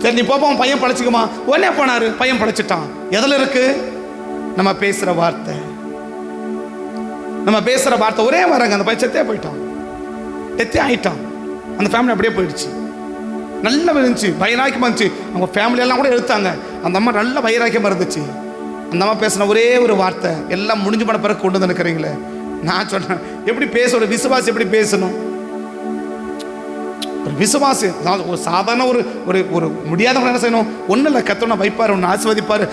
சரி நீ போப்பா, அவன் பையன் பழச்சிக்குமா, உடனே போனார், பையன் பழச்சிட்டான். எதில் இருக்கு, நம்ம பேசுகிற வார்த்தை. நம்ம பேசுகிற வார்த்தை ஒரே வராங்க, அந்த பையன் செத்தே போயிட்டான், டெத்தே ஆகிட்டான். அந்த ஃபேமிலி அப்படியே போயிடுச்சு. நல்ல இருந்துச்சு, வைராக்கியமாக இருந்துச்சு. அவங்க ஃபேமிலியெல்லாம் கூட எடுத்தாங்க. அந்த அம்மா நல்ல வைராக்கியமாக இருந்துச்சு. அந்த அம்மா பேசின ஒரே ஒரு வார்த்தை, எல்லாம் முடிஞ்சு போன பிறகு கொண்டு வந்து நிற்கிறீங்களே. நான் சொன்னேன், எப்படி பேச, ஒரு விசுவாசி எப்படி பேசணும், ஒரு விசுவாசி ஒரு சாதாரண ஒரு ஒரு ஒரு முடியாதவங்க என்ன செய்யணும், ஒன்றும் இல்லை, கத்தோன்னா வைப்பார், ஒன்று ஆசிர்வதிப்பார்.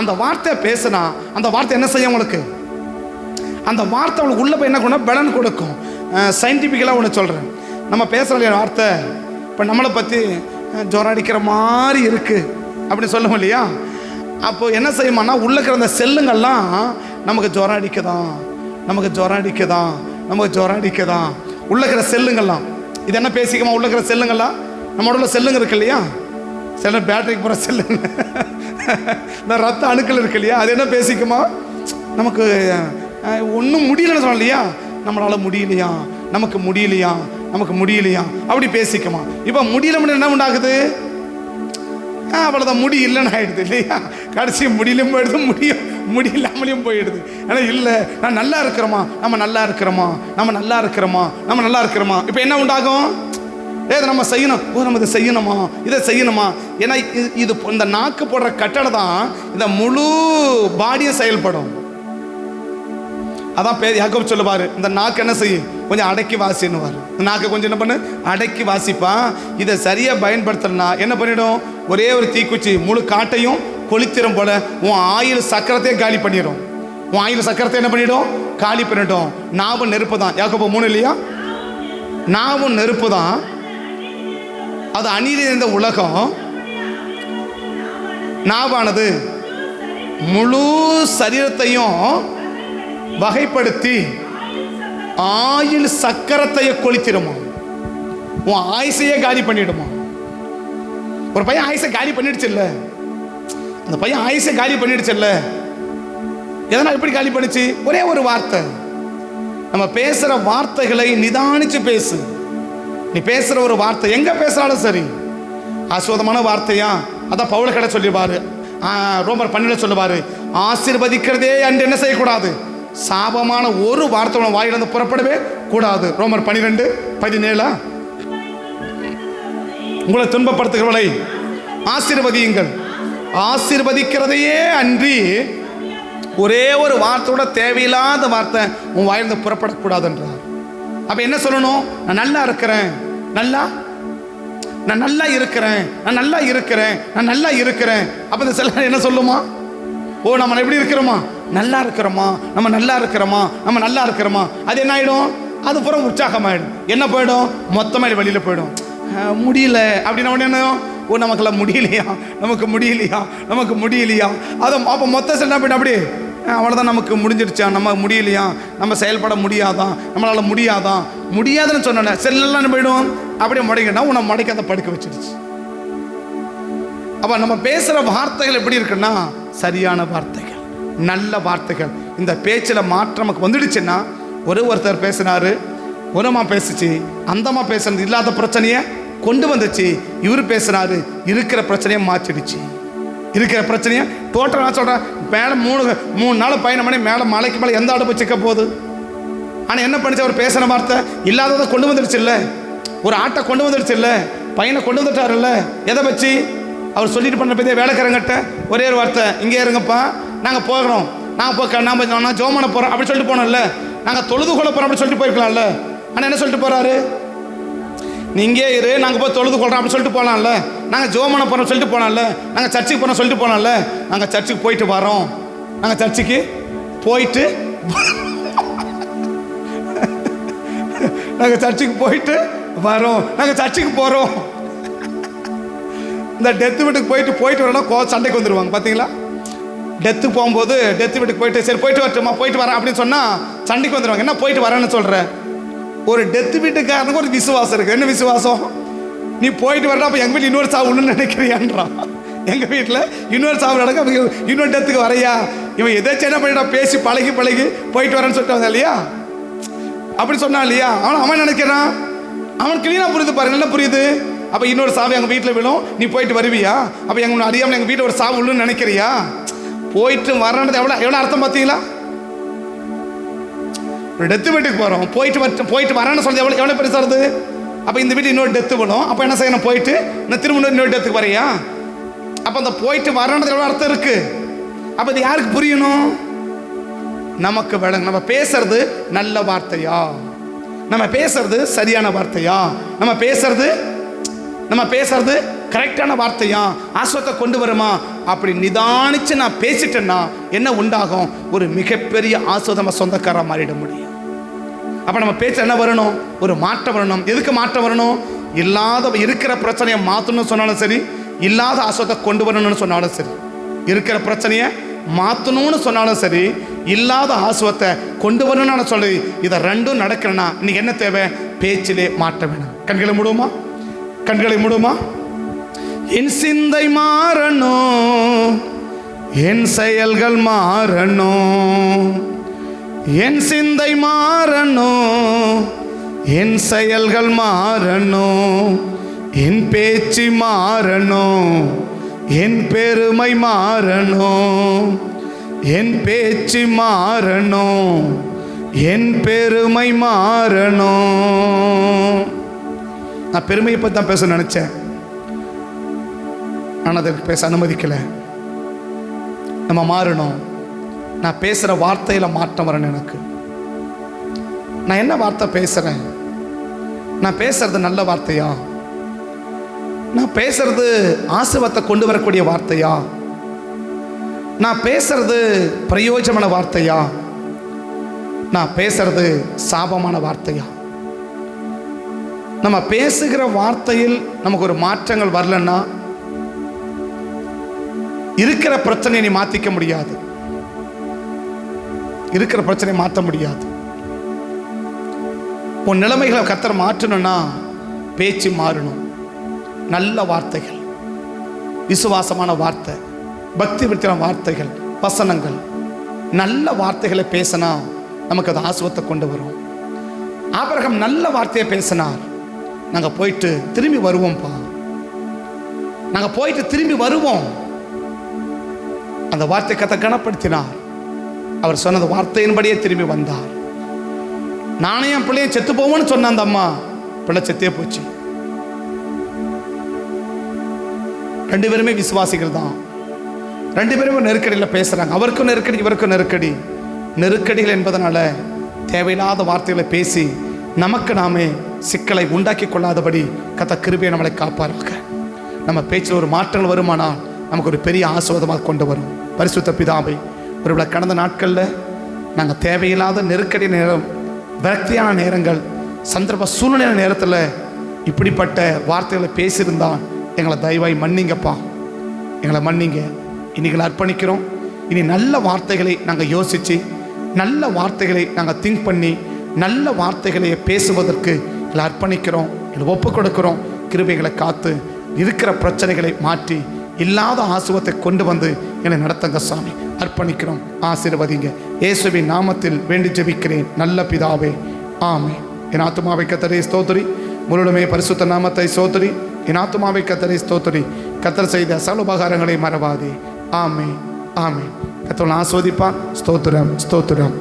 அந்த வார்த்தையை பேசினா அந்த வார்த்தை என்ன செய்யும் உங்களுக்கு, அந்த வார்த்தை அவங்களுக்கு உள்ள போய் என்ன பண்ணால் பலன் கொடுக்கும். சயின்டிஃபிக்கலாக ஒன்று சொல்கிறேன், நம்ம பேசுகிற வார்த்தை இப்போ நம்மளை பற்றி ஜுரம் அடிக்கிற மாதிரி இருக்குது அப்படின்னு சொல்லுவோம் இல்லையா. அப்போ என்ன செய்யுமானா, உள்ள இருக்கிற அந்த செல்லுங்கள்லாம் நமக்கு ஜுரம் அடிக்குதான், நமக்கு ஜுரம் அடிக்குதான், நமக்கு ஜுரம் அடிக்குதான், உள்ள இருக்கிற செல்லுங்கள்லாம். இது என்ன பேசிக்குமா, உள்ள இருக்கிற செல்லுங்கள்லாம், நம்ம உடம்புல செல்லுங்க இருக்கு இல்லையா, செல்லு பேட்டரிக்கு போகிற செல்லுங்க, இந்த ரத்த அணுக்கள் இருக்கு இல்லையா, அது என்ன பேசிக்குமா, நமக்கு ஒன்றும் முடியலன்னு சொன்னோம் இல்லையா, நம்மளால் முடியலையா, நமக்கு முடியலையா, நமக்கு முடியலையா, அப்படி பேசிக்குமா. இப்போ முடியல என்ன உண்டாகுது, அவ்வளோதான், முடி இல்லைன்னு ஆகிடுது இல்லையா. கடைசி முடியலையும் போயிடுது, முடியலாமலையும் போயிடுது. ஏன்னா இல்லை, நான் நல்லா இருக்கிறோமா, நம்ம நல்லா இருக்கிறோமா, நம்ம நல்லா இருக்கிறோமா, நம்ம நல்லா இருக்கிறோமா. இப்போ என்ன உண்டாகும், இதை நம்ம செய்யணும், நம்ம இதை செய்யணுமா, இதை செய்யணுமா. ஏன்னா இது இந்த நாக்கு போடுற கட்டளை தான் இந்த முழு பாடியும் செயல்படும். அதான் யாக்கோபு சொல்லுவார், இந்த நாக்கு என்ன செய்யும், கொஞ்சம் அடக்கி வாசின்னுவார். இந்த நாக்கு கொஞ்சம் என்ன பண்ணு, அடக்கி வாசிப்பான். இதை சரியாக பயன்படுத்தலைன்னா என்ன பண்ணிடும், ஒரே ஒரு தீக்குச்சி முழு காட்டையும் கொளுத்திரும் போல உன் ஆயில் சக்கரத்தையே காலி பண்ணிடும். உன் ஆயில் சக்கரத்தை என்ன பண்ணிடும், காலி பண்ணிடும். நாவும் நெருப்பு தான், யாக்கோபு 3 இல்லையா, நாவும் நெருப்பு தான், அது அநீதி இருந்த உலகம். நாவானது முழு சரீரத்தையும் வகைப்படுத்தி ஆயில் சக்கரத்தையே கொளுத்திடுமா, உன் ஆயுசையே காலி பண்ணிடுமா. ஒரு பையன் ஆயுசை காலி பண்ணிடுச்சு இல்ல, அந்த பையன் ஆயுசை காலி பண்ணிடுச்சு இல்ல. எதனால் எப்படி காலி பண்ணிச்சு, ஒரே ஒரு வார்த்தை. நம்ம பேசுற வார்த்தைகளை நிதானிச்சு பேசு. நீ பேசுற ஒரு வார்த்தை எங்க பேசுறாலும் சரி, ஆசீர்வாதமான வார்த்தையா, அதான் பவுல் கடை சொல்லிடுவாரு, ரோமர் 12 சொல்லுவாரு, ஆசீர்வதிக்கிறதே அன்று என்ன செய்யக்கூடாது, சாபமான ஒரு வார்த்தை வாயிலிருந்து புறப்படவே கூடாது. ரோமர் 12:17. உங்களை துன்பப்படுத்துகிறவளை ஆசீர்வதியுங்கள். ஆசீர்வதிக்கிறதையே அன்றி ஒரே ஒரு வார்த்தையோட தேவையில்லாத வார்த்தை உன் வாயிலிருந்து புறப்படக்கூடாதுன்றார். அப்ப என்ன சொல்லணும்? நான் நல்லா இருக்கிறேன், நான் நல்லா இருக்கிறேன், நான் நல்லா இருக்கிறேன், நான் நல்லா இருக்கிறேன். அப்ப இந்த செல்ல என்ன சொல்லுமா? ஓ, நம்ம எப்படி இருக்கிறோமா? நல்லா இருக்கிறோமா, நம்ம நல்லா இருக்கிறோமா, நம்ம நல்லா இருக்கிறோமா. அது என்ன ஆயிடும்? அது புறம் உற்சாகமாயிடும். என்ன போயிடும்? மொத்தமாக வெளியில போயிடும். முடியல அப்படின்னா என்ன? ஓ, நமக்கெல்லாம் முடியலையா, நமக்கு முடியலையா, நமக்கு முடியலையா. அதை அப்போ மொத்த செல்ல போயிட்டு அப்படி அவ்வளோதான், நமக்கு முடிஞ்சிடுச்சா, நம்ம முடியலையா, நம்ம செயல்பட முடியாதான், நம்மளால் முடியாதுன்னு சொன்ன செல்லாம் போயிடும். அப்படியே முடைக்கிட்டா உன்னை முடைக்க அதை படுக்க வச்சிருச்சு. அப்போ நம்ம பேசுகிற வார்த்தைகள் எப்படி இருக்குன்னா சரியான வார்த்தைகள், நல்ல வார்த்தைகள். இந்த பேச்சில் மாற்றம் நமக்கு வந்துடுச்சுன்னா, ஒருத்தர் பேசினாரு, ஒருமா பேசிச்சு, அந்தமா பேசுறது இல்லாத பிரச்சனையை கொண்டு வந்துச்சு. இவர் பேசினாரு, இருக்கிற பிரச்சனையை மாற்றிடுச்சு. இருக்கிற பிரச்சனையை டோட்டலாக சொல்கிறேன். மேலே மூணு நாள் பயணம் பண்ணி மேலே மலைக்கு மேலே எந்த அடுப்பு சிக்க போகுது. ஆனால் என்ன பண்ணிச்சு? அவர் பேசுகிற வார்த்தை இல்லாததை கொண்டு வந்துடுச்சு இல்லை, ஒரு ஆட்டை கொண்டு வந்துடுச்சு இல்லை, பையனை கொண்டு வந்துட்டாருல்ல. எதை வச்சு? அவர் சொல்லிட்டு பண்ண பற்றிய வேலைக்காரங்கிட்ட ஒரே ஒரு வார்த்தை, இங்கே இருங்கப்பா, நாங்கள் போகிறோம், நான் ஜோமான போகிறோம் அப்படி சொல்லிட்டு போனோம்ல, நாங்கள் தொழுது கொள்ள போகிறோம் அப்படி சொல்லிட்டு போயிருக்கலாம்ல. ஆனால் என்ன சொல்லிட்டு போகிறாரு? நீங்கே இரு, நாங்கள் போய் தொழுது கொள்கிறோம் அப்படி சொல்லிட்டு போகலாம்ல. நாங்கள் ஜோமான போகிறோம் சொல்லிட்டு போகலாம்ல. நாங்கள் சர்ச்சுக்கு போகிறோம் சொல்லிட்டு போகலாம்ல. நாங்கள் சர்ச்சுக்கு போயிட்டு வரோம், நாங்கள் சர்ச்சுக்கு போயிட்டு நாங்கள் சர்ச்சுக்கு போயிட்டு வரோம், நாங்கள் சர்ச்சுக்கு போகிறோம். இந்த டெத்து வீட்டுக்கு போயிட்டு வரலாம் சண்டைக்கு வந்துடுவாங்க பார்த்தீங்களா? டெத்து போகும்போது டெத்து வீட்டுக்கு போயிட்டு சரி போயிட்டு வரட்டுமா, போயிட்டு வரேன் அப்படின்னு சொன்னால் சண்டைக்கு வந்துடுவாங்க. என்ன போயிட்டு வரேன்னு சொல்கிறேன்? ஒரு டெத்து வீட்டுக்காரனுக்கு ஒரு விசுவாசம் இருக்குது. என்ன விசுவாசம்? நீ போயிட்டு வரலாம், அப்போ எங்கள் வீட்டில் இன்னொரு சாவு ஒன்றுன்னு நினைக்கிறியான்றான். எங்கள் வீட்டில் இன்னொரு சாவு நடக்க, இன்னொரு டெத்துக்கு வரையா? இவன் எதாச்சும் என்ன பண்ணிட்டான்? பேசி பழகி போயிட்டு வரேன்னு சொல்லிட்டு வந்தான் இல்லையா? அப்படி சொன்னான் இல்லையா? அவன் நினைக்கிறான், அவன் கிளீனாக புரியுது பாருங்க, நல்லா புரியுது. அப்போ இன்னொரு சாவு எங்கள் வீட்டில் விழும், நீ போயிட்டு வருவியா? அப்போ எங்கள் அறியாமல் எங்கள் வீட்டில் ஒரு சாவு விழுன்னு நினைக்கிறியா? போயிட்டு வரணுன்றது எவ்வளோ அர்த்தம் பார்த்தீங்களா? ஒரு டெத்து வீட்டுக்கு போகிறோம், போயிட்டு வரேன்னு சொல்றது எவ்வளோ பெருசாக வருது. அப்போ இந்த வீட்டு இன்னொரு டெத்து விழும், அப்போ என்ன செய்யணும்? போயிட்டு நான் திரும்ப இன்னொரு டெத்துக்கு வரையா? அப்போ அந்த போயிட்டு வரணுன்றது எவ்வளோ அர்த்தம் இருக்குது. அப்போ இது யாருக்கு புரியணும்? நமக்கு விளங்க. நம்ம பேசுறது நல்ல வார்த்தையா, நம்ம பேசுறது சரியான வார்த்தையா, நம்ம பேசுறது கரெக்டான வார்த்தையா, ஆஸ்வத்தை கொண்டு வருமா? அப்படி நிதானிச்சு நான் பேசிட்டேன்னா என்ன உண்டாகும்? ஒரு மிகப்பெரிய ஆஸ்வதமா சொந்தக்காரா மாறிட முடியும். அப்ப நம்ம பேச்ச என்ன வரணும்? ஒரு மாற்றம் வரணும். எதுக்கு மாற்றம் வரணும்? இருக்கிற பிரச்சனையை மாற்றணும்னு சொன்னாலும் சரி, இல்லாத ஆஸ்வத்தை கொண்டு வரணும்னு சொன்னாலும் சரி, இருக்கிற பிரச்சனையை மாற்றணும்னு சொன்னாலும் சரி, இல்லாத ஆசுவத்தை கொண்டு வரணும்னு சொல்லி, இதை ரெண்டும் நடக்கணும்னா இன்னைக்கு என்ன தேவை? பேச்சிலே மாற்ற வேணும். கண்களை மூடுமா? என் சிந்தை மாறணும், என் செயல்கள் மாறணும். என் சிந்தை மாறணும், என் செயல்கள் மாறணும். என் பேச்சு மாறணும், என் பெருமை மாறணும். என் பேச்சு மாறணும், என் பெருமை மாறணும். நான் பெருமையை பற்றி தான் பேச நினைச்சேன், ஆனால் அதற்கு பேச அனுமதிக்கலை. நம்ம மாறணும். நான் பேசுகிற வார்த்தையில் மாற்றம் வரணும். எனக்கு நான் என்ன வார்த்தை பேசுகிறேன்? நான் பேசுறது நல்ல வார்த்தையா? நான் பேசுறது ஆசீர்வாதத்தை கொண்டு வரக்கூடிய வார்த்தையா? நான் பேசுறது பிரயோஜனமான வார்த்தையா? நான் பேசுறது சாபமான வார்த்தையா? நம்ம பேசுகிற வார்த்தையில் நமக்கு ஒரு மாற்றங்கள் வரலன்னா இருக்கிற பிரச்சனையை நீ மாற்றிக்க முடியாது. இருக்கிற பிரச்சனையை மாற்ற முடியாது. உன் நிலைமைகளை கர்த்தர் மாற்றணும்னா பேச்சு மாறணும். நல்ல வார்த்தைகள், விசுவாசமான வார்த்தை, பக்தி விருத்தின வார்த்தைகள், வசனங்கள், நல்ல வார்த்தைகளை பேசினா நமக்கு அது ஆசுவத்தை கொண்டு வரும். ஆபிரகாம் நல்ல வார்த்தையை பேசினார். நாங்கள் போயிட்டு திரும்பி வருவோம்ப்பா, நாங்கள் போயிட்டு திரும்பி வருவோம். அந்த வார்த்தை கத்தை கனப்படுத்தினார். அவர் சொன்னது வார்த்தையின்படியே திரும்பி வந்தார். நானே என் பிள்ளைய செத்து போவோன்னு சொன்ன அந்த அம்மா பிள்ளை செத்தே போச்சு. 2 பேருமே விசுவாசிகள் தான். 2 பேருமே நெருக்கடியில் பேசுறாங்க. அவருக்கும் நெருக்கடி, இவருக்கும் நெருக்கடி. நெருக்கடிகள் என்பதனால தேவையில்லாத வார்த்தைகளை பேசி நமக்கு நாமே சிக்கலை உண்டாக்கி கொள்ளாதபடி கர்த்தர் கிருபையை நம்மளை காப்பாராக. நம்ம பேச்சில் ஒரு மாற்றங்கள் வருமானால் நமக்கு ஒரு பெரிய ஆசீர்வாதமாக கொண்டு வரும். பரிசுத்த பிதாவை, ஒருவேளை கடந்த நாட்களில் நாங்கள் தேவையில்லாத நெருக்கடி நேரம், விரக்தியான நேரங்கள், சந்தர்ப்ப சூழ்நிலை நேரத்தில் இப்படிப்பட்ட வார்த்தைகளை பேசியிருந்தால் எங்களை தயவாய் மன்னிங்கப்பா, எங்களை மன்னிங்க. இன்றைக்கி அர்ப்பணிக்கிறோம். இனி நல்ல வார்த்தைகளை நாங்கள் யோசித்து, நல்ல வார்த்தைகளை நாங்கள் திங்க் பண்ணி, நல்ல வார்த்தைகளை பேசுவதற்கு எங்களை அர்ப்பணிக்கிறோம், எங்களை ஒப்பு கொடுக்குறோம். கிருபைகளை காத்து இருக்கிற பிரச்சனைகளை மாற்றி இல்லாத ஆசீர்வாதத்தை கொண்டு வந்து என்னை நடத்துங்க சாமி. அர்ப்பணிக்கிறோம், ஆசீர்வதிங்க. இயேசுவின் நாமத்தில் வேண்டி ஜெபிக்கிறேன் நல்ல பிதாவே, ஆமென். என் ஆத்துமாவை கர்த்தரை ஸ்தோத்திரி, முழுவதுமே பரிசுத்த நாமத்தை ஸ்தோத்திரி. என் ஆத்துமாவை கர்த்தரை ஸ்தோத்திரி, கர்த்தர் செய்த சகல உபகாரங்களை மறவாதே. ஆமென், ஆமென். கர்த்தர் ஆசீர்வதிப்பார். ஸ்தோத்திரம், ஸ்தோத்திரம்.